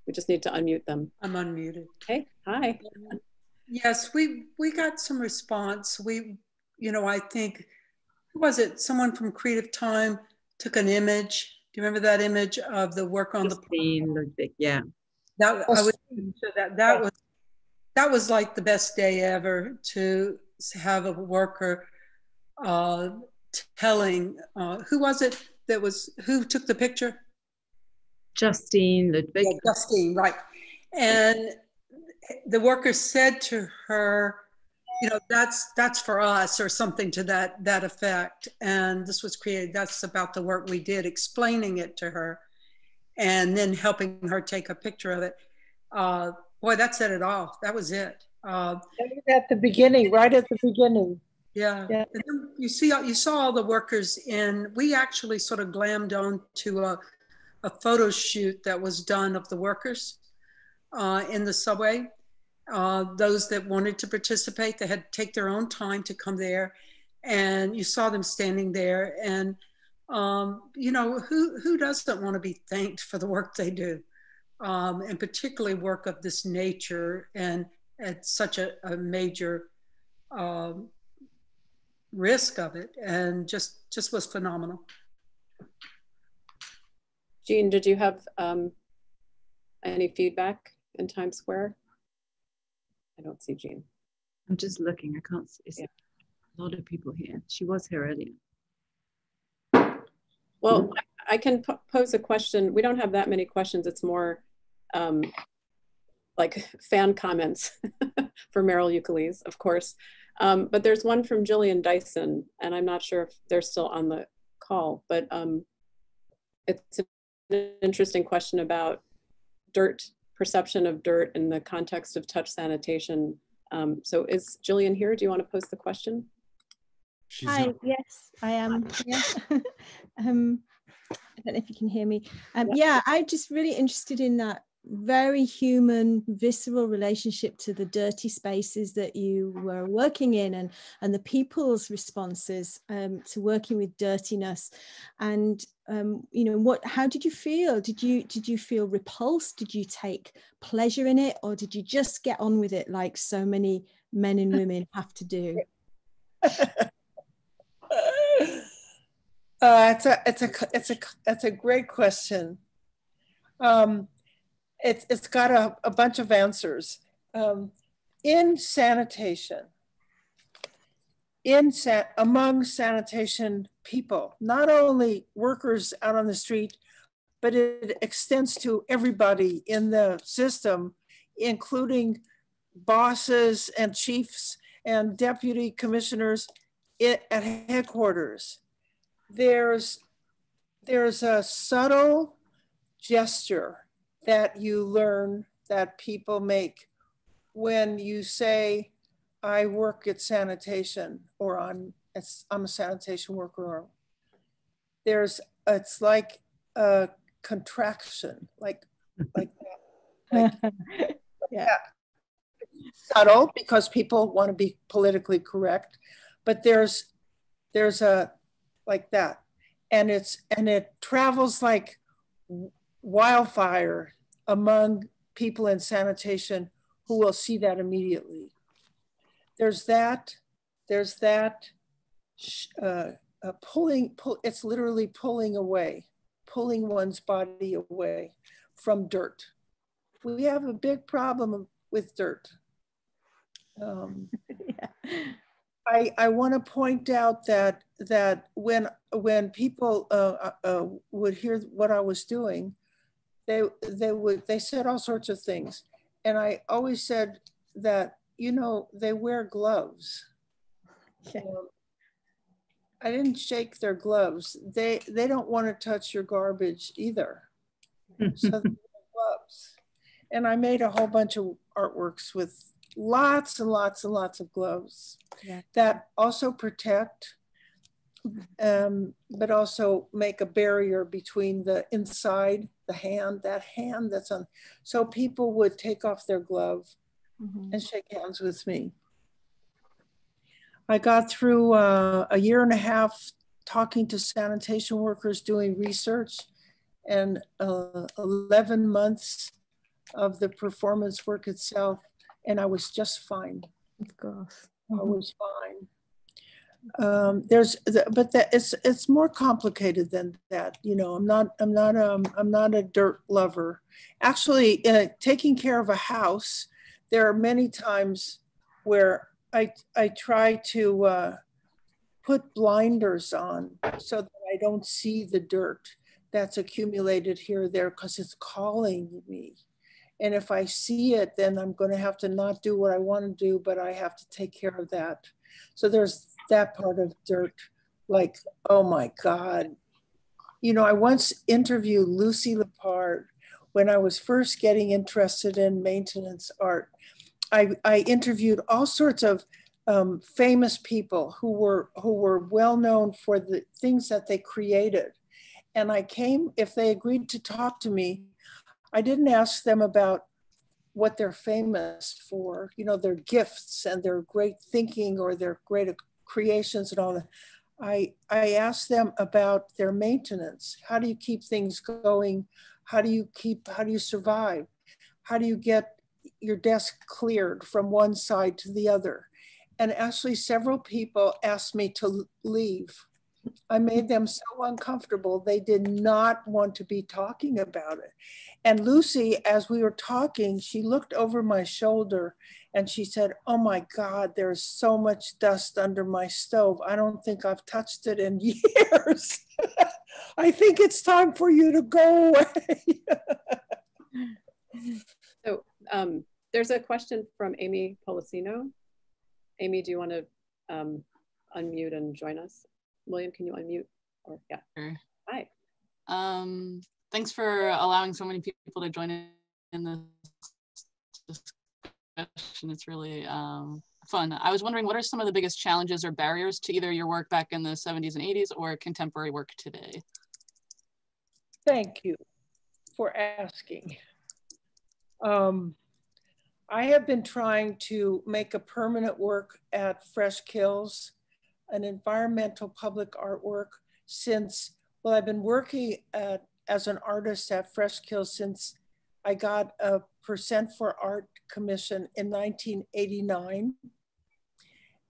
We just need to unmute them. I'm unmuted. Okay, hi. Yes, we got some response. I think, who was it? Someone from Creative Time took an image. Do you remember that image of the work on the Ludwig? Yeah. That was like the best day ever, to have a worker telling. Who was it who took the picture? Justine Ludwig. Yeah, Justine, right. And the worker said to her, that's for us, or something to that effect. And this was created, that's about the work we did, explaining it to her and then helping her take a picture of it. Boy, that said it all. That was it. At the beginning, right at the beginning. Yeah. And then you saw all the workers in. We actually sort of glammed on to a photo shoot that was done of the workers in the subway. Those that wanted to participate, they had to take their own time to come there, and you saw them standing there. And who doesn't want to be thanked for the work they do, and particularly work of this nature and at such a major risk of it, and just was phenomenal. Jean, did you have any feedback in Times Square? I don't see Jean. I'm just looking. I can't see. It's a lot of people here. She was here earlier. Well, I can pose a question. We don't have that many questions. It's more like fan comments for Mierle Ukeles, of course. But there's one from Jillian Dyson, and I'm not sure if they're still on the call, but it's an interesting question about perception of dirt in the context of touch sanitation. So is Jillian here? Do you want to pose the question? Hi, yes, I am. Yeah. I don't know if you can hear me. Yeah, I'm just really interested in that very human, visceral relationship to the dirty spaces that you were working in, and the people's responses to working with dirtiness. And you know, how did you feel? Did you feel repulsed? Did you take pleasure in it, or did you just get on with it like so many men and women have to do? It's a great question. It's got a bunch of answers. In sanitation, among sanitation people, not only workers out on the street, but it extends to everybody in the system, including bosses and chiefs and deputy commissioners at headquarters. There's a subtle gesture that you learn that people make when you say, I work at sanitation, or I'm a sanitation worker. It's like a contraction, like that. Like yeah. That. Subtle, because people want to be politically correct, but there's a like that, and it travels like wildfire among people in sanitation who will see that immediately. There's that pulling, it's literally pulling one's body away from dirt. We have a big problem with dirt. Yeah. I want to point out that when people would hear what I was doing, they said all sorts of things, and I always said that, you know, they wear gloves. Okay. I didn't shake their gloves. They don't want to touch your garbage either. So they wear gloves. And I made a whole bunch of artworks with lots and lots and lots of gloves, yeah, that also protect, but also make a barrier between the inside, the hand, that hand that's on. So people would take off their glove and shake hands with me. I got through a year and a half talking to sanitation workers, doing research, and 11 months of the performance work itself, and I was just fine. Of course. I was fine. But it's more complicated than that. You know, I'm not a dirt lover. Actually, taking care of a house, there are many times where I try to put blinders on so that I don't see the dirt that's accumulated here or there, because it's calling me. And if I see it, then I'm going to have to not do what I want to do, but I have to take care of that. So there's that part of dirt, like, oh my God. You know, I once interviewed Lucy Lepard when I was first getting interested in maintenance art. I interviewed all sorts of famous people who were well known for the things that they created. And I came, if they agreed to talk to me, I didn't ask them about what they're famous for, you know, their gifts and their great thinking or their great creations and all that. I asked them about their maintenance. How do you keep things going? How do you survive? How do you get your desk cleared from one side to the other? And actually several people asked me to leave. I made them so uncomfortable. They did not want to be talking about it. And Lucy, as we were talking, she looked over my shoulder and she said, oh my God, there's so much dust under my stove. I don't think I've touched it in years. I think it's time for you to go away. So there's a question from Amy Policino. Amy, do you want to unmute and join us? William, can you unmute? Or yeah. Sure. Hi. Thanks for allowing so many people to join in this discussion. It's really fun. I was wondering, what are some of the biggest challenges or barriers to either your work back in the 70s and 80s or contemporary work today? Thank you for asking. I have been trying to make a permanent work at Fresh Kills, an environmental public artwork since, well, I've been working as an artist at Fresh Kills since I got a Percent for Art commission in 1989.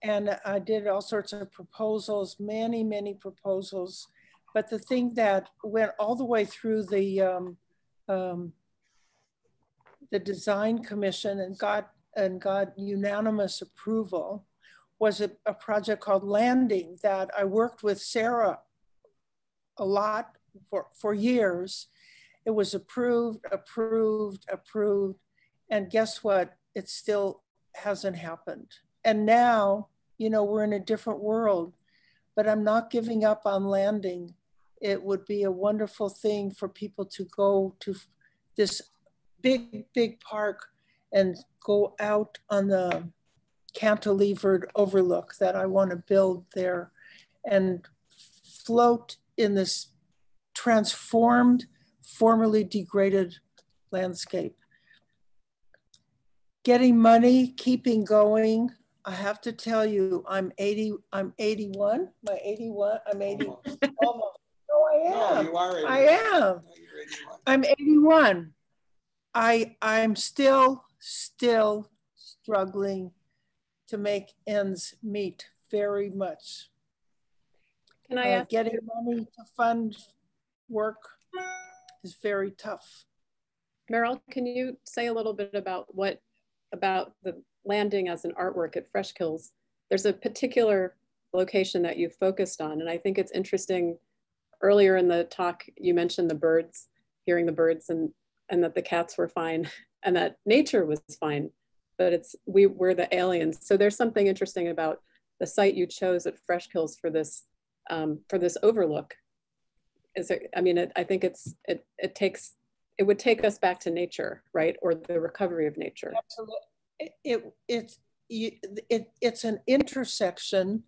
And I did all sorts of proposals, many, many proposals. But the thing that went all the way through the design commission and got unanimous approval was a project called Landing that I worked with Sara a lot for years. It was approved, and guess what? It still hasn't happened. And now, you know, we're in a different world, but I'm not giving up on Landing. It would be a wonderful thing for people to go to this big, big park and go out on the cantilevered overlook that I want to build there and float in this transformed, formerly degraded landscape. Getting money, keeping going. I have to tell you, I'm 81. I'm 80. Almost. No, I am. No, you are 81. I am. No, you're 81. I'm 81. I'm still struggling to make ends meet very much. Can I ask getting money to fund work is very tough. Meryl, can you say a little bit about the Landing as an artwork at Fresh Kills? There's a particular location that you focused on, and I think it's interesting. Earlier in the talk, you mentioned the birds, hearing the birds, and that the cats were fine, and that nature was fine, but we're the aliens. So there's something interesting about the site you chose at Fresh Kills for this overlook. I think it would take us back to nature, right? Or the recovery of nature. Absolutely. It's an intersection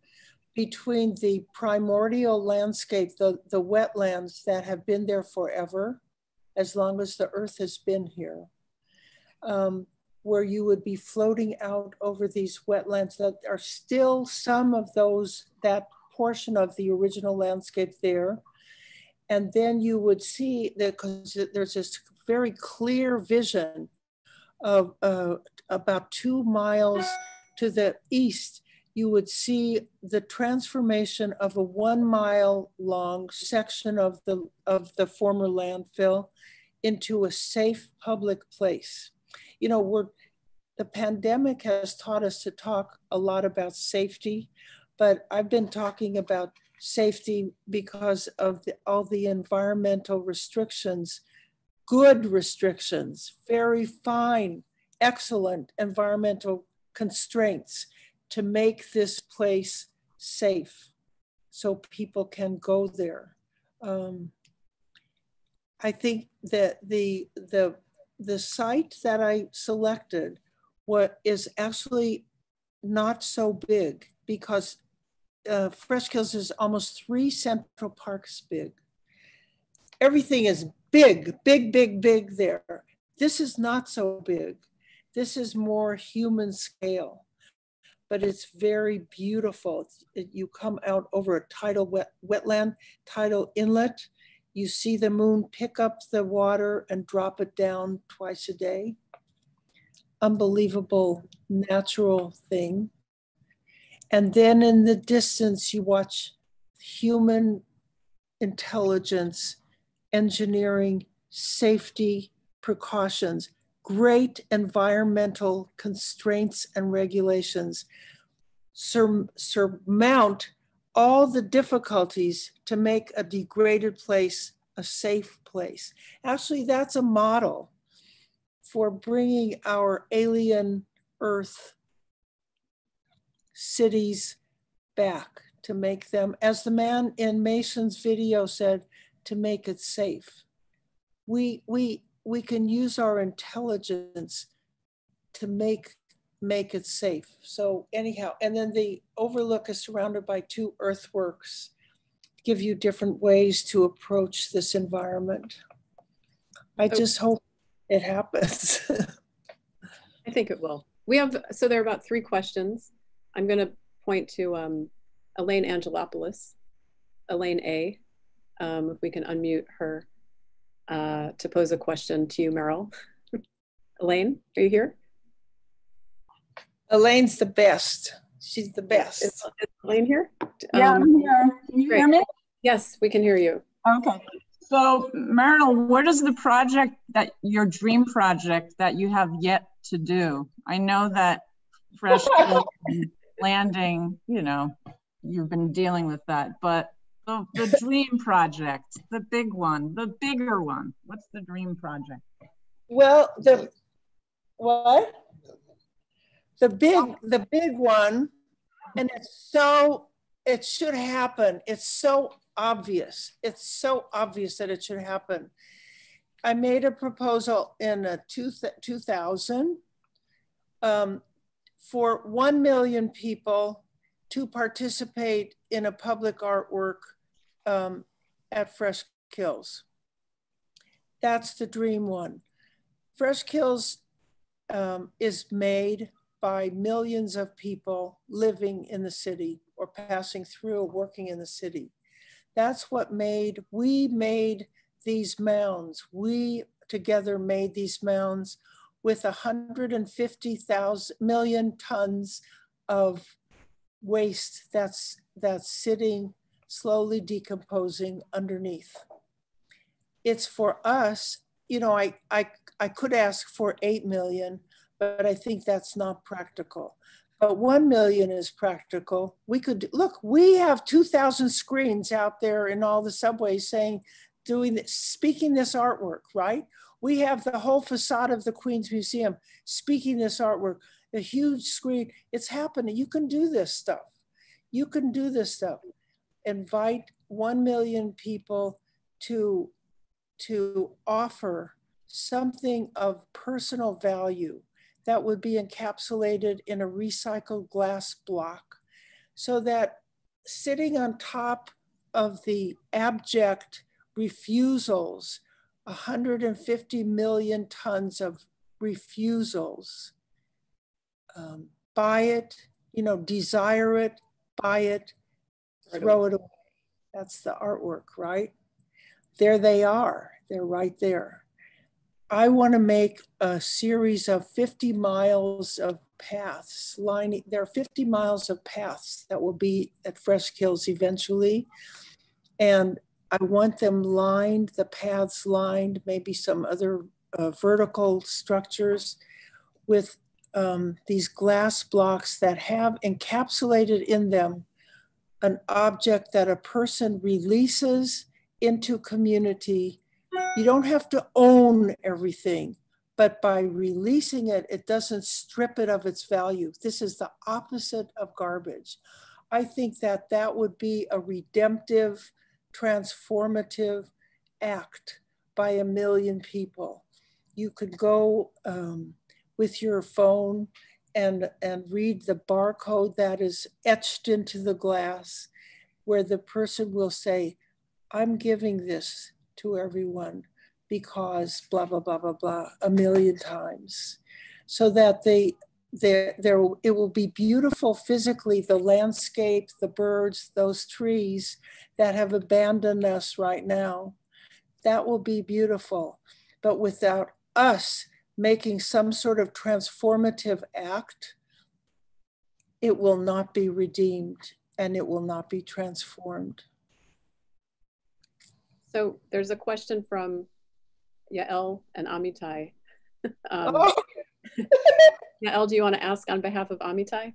between the primordial landscape, the wetlands that have been there forever, as long as the earth has been here, where you would be floating out over these wetlands that are still some of that portion of the original landscape there. And then you would see that, because there's this very clear vision of about 2 miles to the east, you would see the transformation of a 1 mile long section of the former landfill into a safe public place. You know, the pandemic has taught us to talk a lot about safety, but I've been talking about safety because of all the environmental restrictions, good restrictions, very fine, excellent environmental constraints to make this place safe so people can go there. I think that the site that I selected is actually not so big, because Fresh Kills is almost 3 Central Parks big. Everything is big there. This is not so big. This is more human scale, but it's very beautiful. You come out over a tidal wetland, tidal inlet. You see the moon pick up the water and drop it down twice a day. Unbelievable natural thing. And then in the distance, you watch human intelligence, engineering, safety, precautions, great environmental constraints and regulations surmount all the difficulties to make a degraded place a safe place. Actually, that's a model for bringing our alien Earth cities back, to make them, as the man in Mason's video said, to make it safe. We can use our intelligence to make it safe. So anyhow, and then the overlook is surrounded by 2 earthworks, give you different ways to approach this environment. I just hope it happens. I think it will. We have, so there are about 3 questions. I'm going to point to Elaine Angelopoulos, Elaine A. If we can unmute her to pose a question to you, Meryl. Elaine, are you here? Elaine's the best. She's the best. Is Elaine here? Yeah, I'm here. Can you hear me? Yes, we can hear you. Okay. So, Meryl, what is the project that your dream project that you have yet to do? I know that Fresh Landing, you know, you've been dealing with that, but the dream project, the big one, the bigger one, what's the dream project? Well, the big one, and it should happen. It's so obvious. It's so obvious that it should happen. I made a proposal in 2000 for 1 million people to participate in a public artwork at Fresh Kills. That's the dream one. Fresh Kills is made by millions of people living in the city or passing through or working in the city. That's what we made these mounds. We together made these mounds with 150 million tons of waste that's sitting, slowly decomposing underneath. It's for us, you know, I could ask for 8 million, but I think that's not practical. But 1 million is practical. We could, look, we have 2,000 screens out there in all the subways saying, speaking this artwork, right? We have the whole facade of the Queen's Museum speaking this artwork, a huge screen. It's happening. You can do this stuff. You can do this stuff. Invite 1 million people to offer something of personal value that would be encapsulated in a recycled glass block, so that sitting on top of the abject refusals, 150 million tons of refusals, buy it, you know, desire it, buy it, throw it away. That's the artwork, right? There they are, they're right there. I want to make a series of 50 miles of paths lining. There are 50 miles of paths that will be at Fresh Kills eventually. And I want them lined, the paths lined, maybe some other vertical structures with these glass blocks that have encapsulated in them an object that a person releases into community. You don't have to own everything, but by releasing it, it doesn't strip it of its value. This is the opposite of garbage. I think that that would be a redemptive, transformative act by 1 million people. You could go with your phone and read the barcode that is etched into the glass, where the person will say, I'm giving this to everyone because blah, blah, blah, blah, blah, 1 million times. So that it will be beautiful physically, the landscape, the birds, those trees that have abandoned us right now. That will be beautiful. But without us making some sort of transformative act, it will not be redeemed and it will not be transformed. So there's a question from Yael and Amitai. Yael, do you want to ask on behalf of Amitai?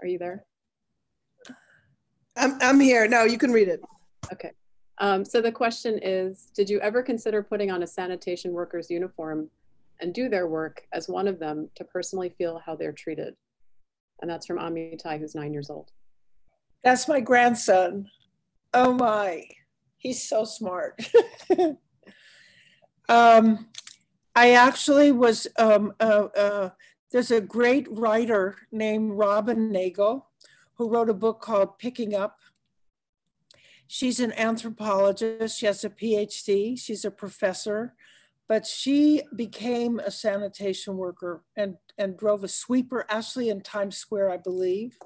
Are you there? I'm here. No, you can read it. Okay. So the question is, did you ever consider putting on a sanitation worker's uniform and do their work as one of them to personally feel how they're treated? And that's from Amitai, who's 9 years old. That's my grandson. Oh my, he's so smart. I actually was, there's a great writer named Robin Nagel who wrote a book called Picking Up. She's an anthropologist, she has a PhD, she's a professor, but she became a sanitation worker and drove a sweeper, actually in Times Square, I believe,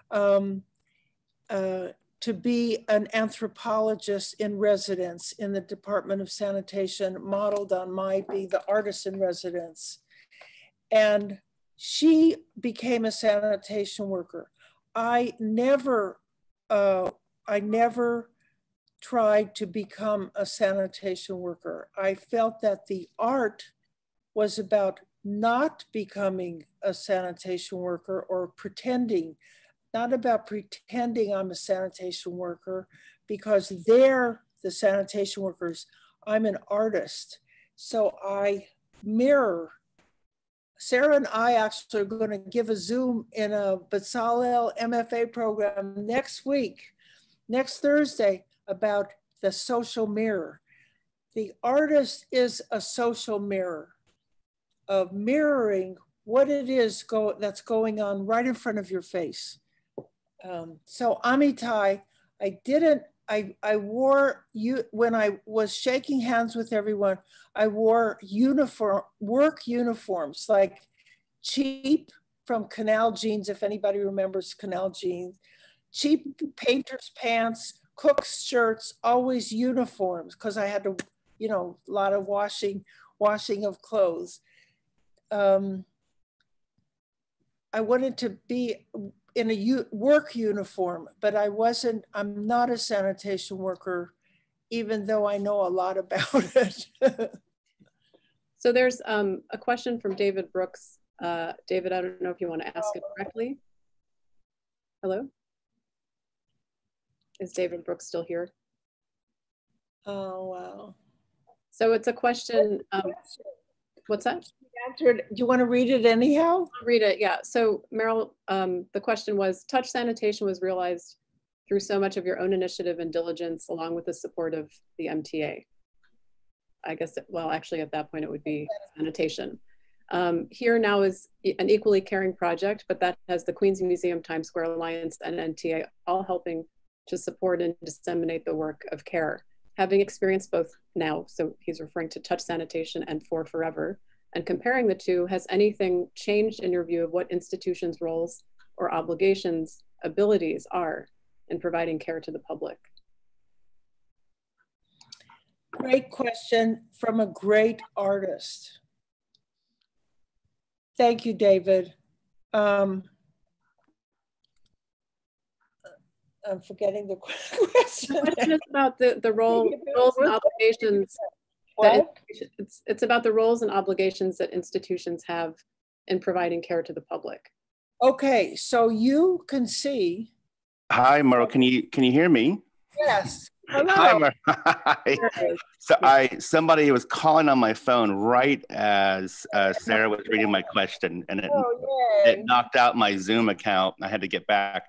to be an anthropologist in residence in the Department of Sanitation, modeled on my being the artist in residence. And she became a sanitation worker. I never tried to become a sanitation worker. I felt that the art was about not becoming a sanitation worker or pretending, not about pretending I'm a sanitation worker, because they're the sanitation workers. I'm an artist. So I mirror. Sara and I actually are going to give a Zoom in a Bezalel MFA program next week, next Thursday, about the social mirror. The artist is a social mirror of mirroring what it is that's going on right in front of your face. So Amitai, I wore, when I was shaking hands with everyone, I wore work uniforms, like cheap from Canal Jeans, if anybody remembers Canal Jeans, cheap painter's pants, cook's shirts, always uniforms, because I had to, a lot of washing of clothes. I wanted to be in a work uniform, but I'm not a sanitation worker, even though I know a lot about it. So there's a question from David Brooks. David, I don't know if you want to ask it directly. Hello? Is David Brooks still here? Oh, wow. So it's a question, what's that? Do you want to read it anyhow? I'll read it, yeah. So Meryl, the question was, touch sanitation was realized through so much of your own initiative and diligence, along with the support of the MTA. I guess, well, actually at that point it would be sanitation. Here now is an equally caring project, but that has the Queens Museum, Times Square Alliance, and MTA all helping to support and disseminate the work of care. Having experienced both now, so he's referring to touch sanitation and For Forever, and comparing the two, has anything changed in your view of what institutions' roles or obligations, abilities are in providing care to the public? Great question from a great artist. Thank you, David. I'm forgetting the question. The question is about the roles and obligations. That it's about the roles and obligations that institutions have in providing care to the public. Okay, so you can see. Hi, Meryl. Can you hear me? Yes. Hello. Hi, Meryl. Hi. So somebody was calling on my phone right as Sara was reading my question, and it knocked out my Zoom account. I had to get back.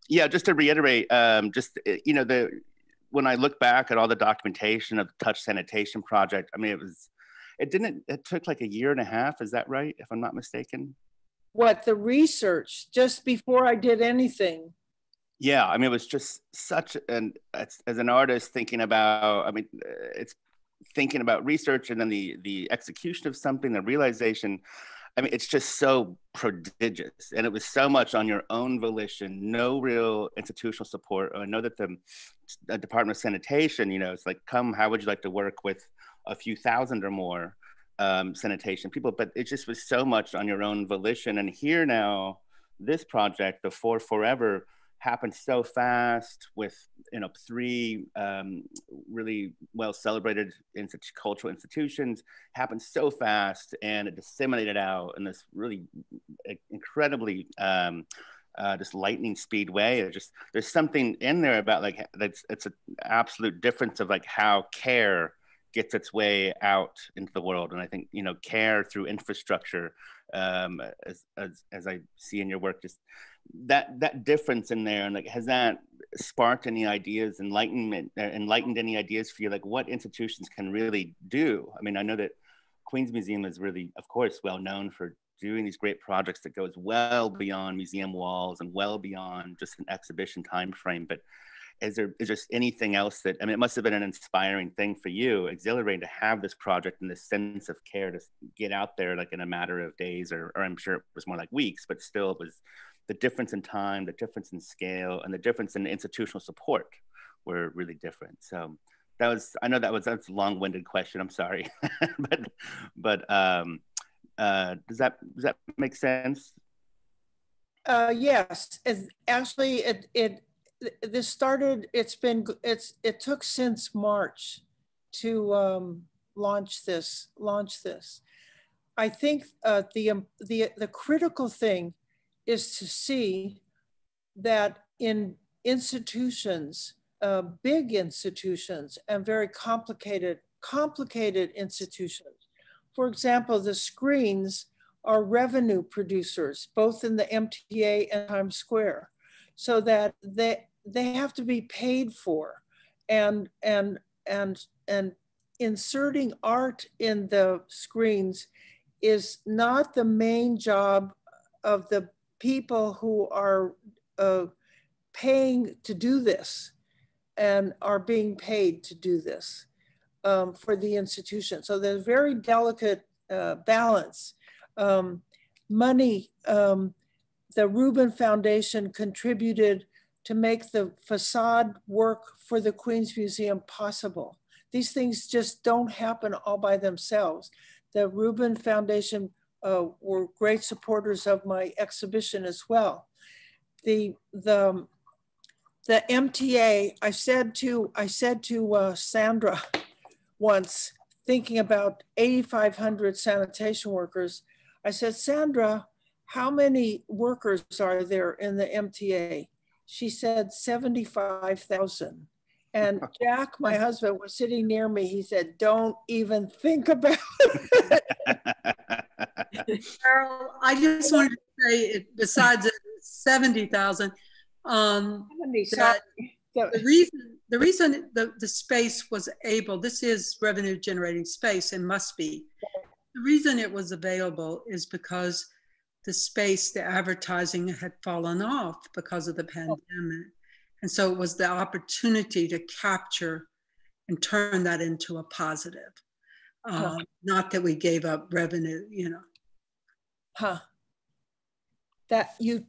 Yeah, just to reiterate, when I look back at all the documentation of the Touch Sanitation project, I mean, it took like 1.5 years. Is that right? If I'm not mistaken. What, the research just before I did anything? Yeah, I mean, it was just such as an artist thinking about, I mean, it's thinking about research and then the execution of something, the realization. I mean, it's just so prodigious, and it was so much on your own volition, no real institutional support. I know that the Department of Sanitation, it's like, how would you like to work with a few thousand or more sanitation people? But it just was so much on your own volition. And here now, this project, the For Forever, happened so fast with 3 really well celebrated cultural institutions, happened so fast, and it disseminated out in this really incredibly just lightning speed way. There's something in there about like it's an absolute difference of like how care gets its way out into the world. And I think care through infrastructure, as I see in your work, just that difference in there, and like, has that sparked any ideas, enlightened any ideas for you, like what institutions can really do? I mean, I know that Queens Museum is really, of course, well known for doing these great projects that goes well beyond museum walls and well beyond just an exhibition time frame. But is there just anything else that, I mean, it must have been an inspiring thing for you, exhilarating to have this project and this sense of care to get out there like in a matter of days, or I'm sure it was more like weeks, but still it was the difference in time, the difference in scale, and the difference in institutional support were really different. So that was, I know that's a long-winded question, I'm sorry. but does that make sense? Yes, actually this started, it took since March to launch this. I think the critical thing is to see that in institutions, big institutions and very complicated institutions, for example, the screens are revenue producers, both in the MTA and Times Square, so that they have to be paid for, and inserting art in the screens is not the main job of the people who are paying to do this and are being paid to do this for the institution. So there's a very delicate balance. Money, the Rubin Foundation contributed to make the facade work for the Queen's Museum possible. These things just don't happen all by themselves. The Rubin Foundation were great supporters of my exhibition as well. The MTA, I said to Sandra once, thinking about 8,500 sanitation workers, I said, Sandra, how many workers are there in the MTA? She said 75,000. And Jack, my husband, was sitting near me. He said, don't even think about it. Carol, I just wanted to say, besides 70,000, the reason the space was able, this is revenue generating space and must be. The reason it was available is because the space, the advertising had fallen off because of the pandemic. And so it was the opportunity to capture and turn that into a positive. Not that we gave up revenue, you know. That you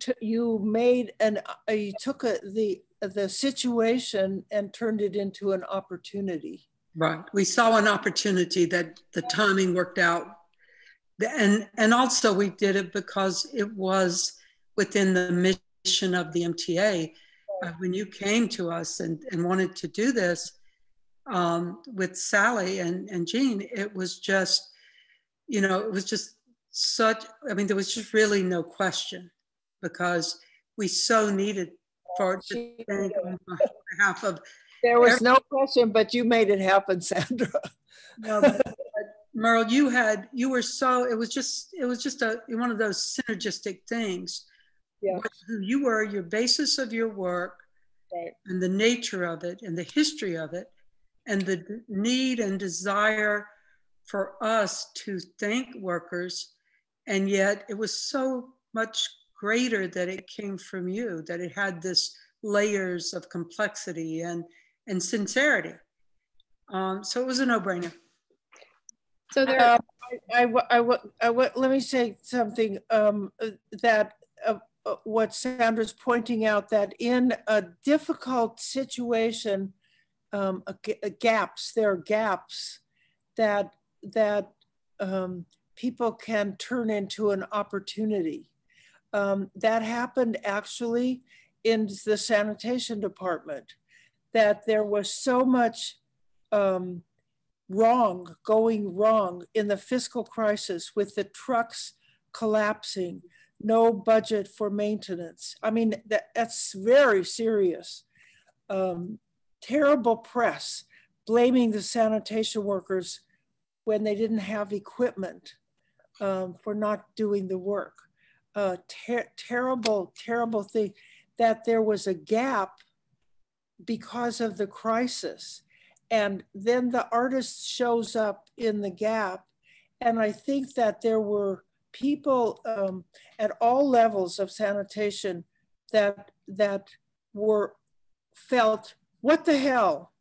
took the situation and turned it into an opportunity. Right. We saw an opportunity that the timing worked out. And also we did it because it was within the mission of the MTA. When you came to us and wanted to do this with Sally and Jean, it was just, you know, it was just such, I mean, there was just really no question, because we so needed for it to thank on behalf of. There was no question, but you made it happen, Sandra. No, but Mierle, you were so, it was just one of those synergistic things. Yeah. Who you were, your basis of your work, right, and the nature of it and the history of it, and the need and desire for us to thank workers. And yet it was so much greater that it came from you, that it had this layers of complexity and sincerity. So it was a no-brainer. So there, let me say something that what Sandra's pointing out, that in a difficult situation, there are gaps that people can turn into an opportunity. That happened actually in the sanitation department, that there was so much going wrong in the fiscal crisis, with the trucks collapsing, no budget for maintenance. I mean, that's very serious. Terrible press blaming the sanitation workers when they didn't have equipment for not doing the work. Terrible thing, that there was a gap because of the crisis. And then the artist shows up in the gap. And I think that there were people at all levels of sanitation that were felt, what the hell?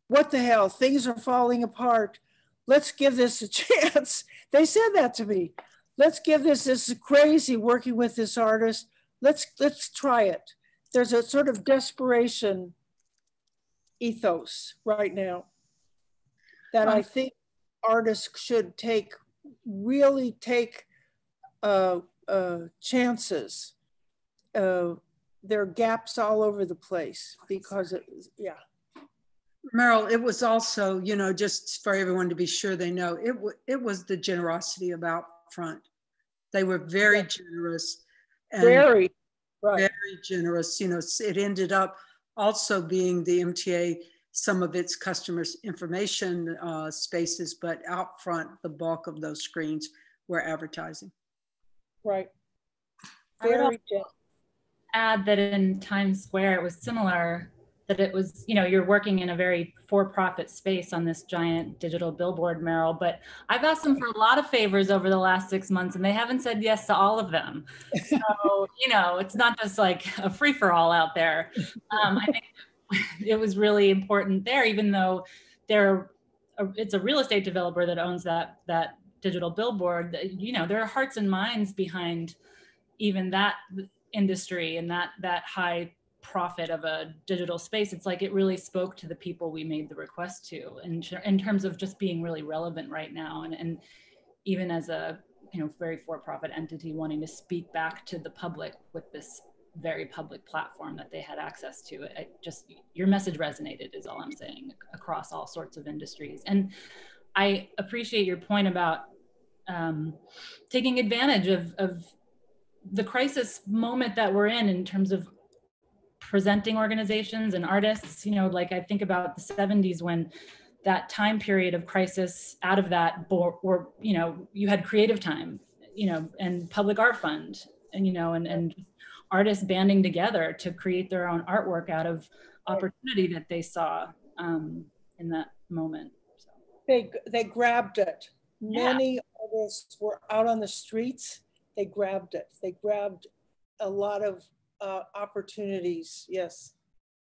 What the hell? Things are falling apart. Let's give this a chance. They said that to me. Let's give this is crazy working with this artist. Let's try it. There's a sort of desperation ethos right now that I think artists should really take chances. There are gaps all over the place because yeah. Meryl, it was also, you know, just for everyone to be sure they know, it was the generosity of Outfront. They were very generous. And very generous. You know, it ended up also being the MTA, some of its customers' information spaces, but Outfront, the bulk of those screens were advertising. Right. Very generous. Add that in Times Square, it was similar. That it was, you know, you're working in a very for-profit space on this giant digital billboard, Meryl, but I've asked them for a lot of favors over the last 6 months and they haven't said yes to all of them. So, you know, it's not just like a free-for-all out there. I think it was really important there, even though it's a real estate developer that owns that digital billboard, you know, there are hearts and minds behind even that industry and that high profit of a digital space. It's like it really spoke to the people we made the request to in terms of just being really relevant right now, and even as a, you know, very for-profit entity wanting to speak back to the public with this very public platform that they had access to. Your message resonated is all I'm saying, across all sorts of industries. And I appreciate your point about taking advantage of the crisis moment that we're in terms of presenting organizations and artists. You know, like I think about the 70s when that time period of crisis, out of that, or you know, you had Creative Time, you know, and Public Art Fund, and you know, and artists banding together to create their own artwork out of opportunity that they saw in that moment. So. They grabbed it. Yeah. Many artists were out on the streets. They grabbed it. They grabbed a lot of opportunities. Yes,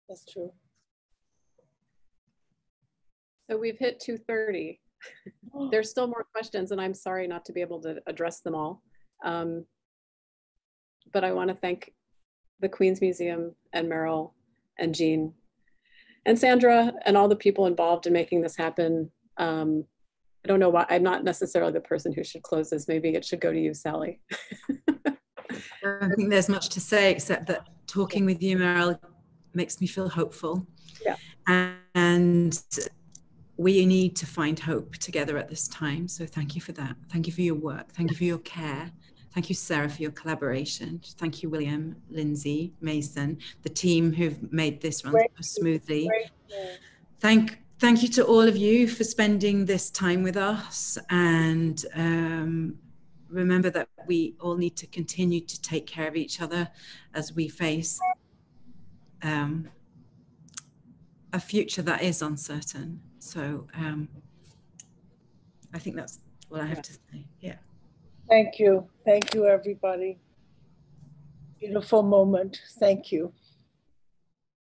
that's true. So we've hit 2:30. There's still more questions and I'm sorry not to be able to address them all. But I want to thank the Queens Museum and Meryl and Jean and Sandra and all the people involved in making this happen. I don't know why, I'm not necessarily the person who should close this. Maybe it should go to you, Sally. I don't think there's much to say except that talking with you, Meryl, makes me feel hopeful. Yeah. And we need to find hope together at this time. So thank you for that. Thank you for your work. Thank you for your care. Thank you, Sarah, for your collaboration. Thank you, William, Lindsay, Mason, the team who've made this run so smoothly. Thank you to all of you for spending this time with us. And remember that we all need to continue to take care of each other as we face a future that is uncertain. So I think that's what I have to say. Yeah. Thank you. Thank you, everybody. Beautiful moment. Thank you.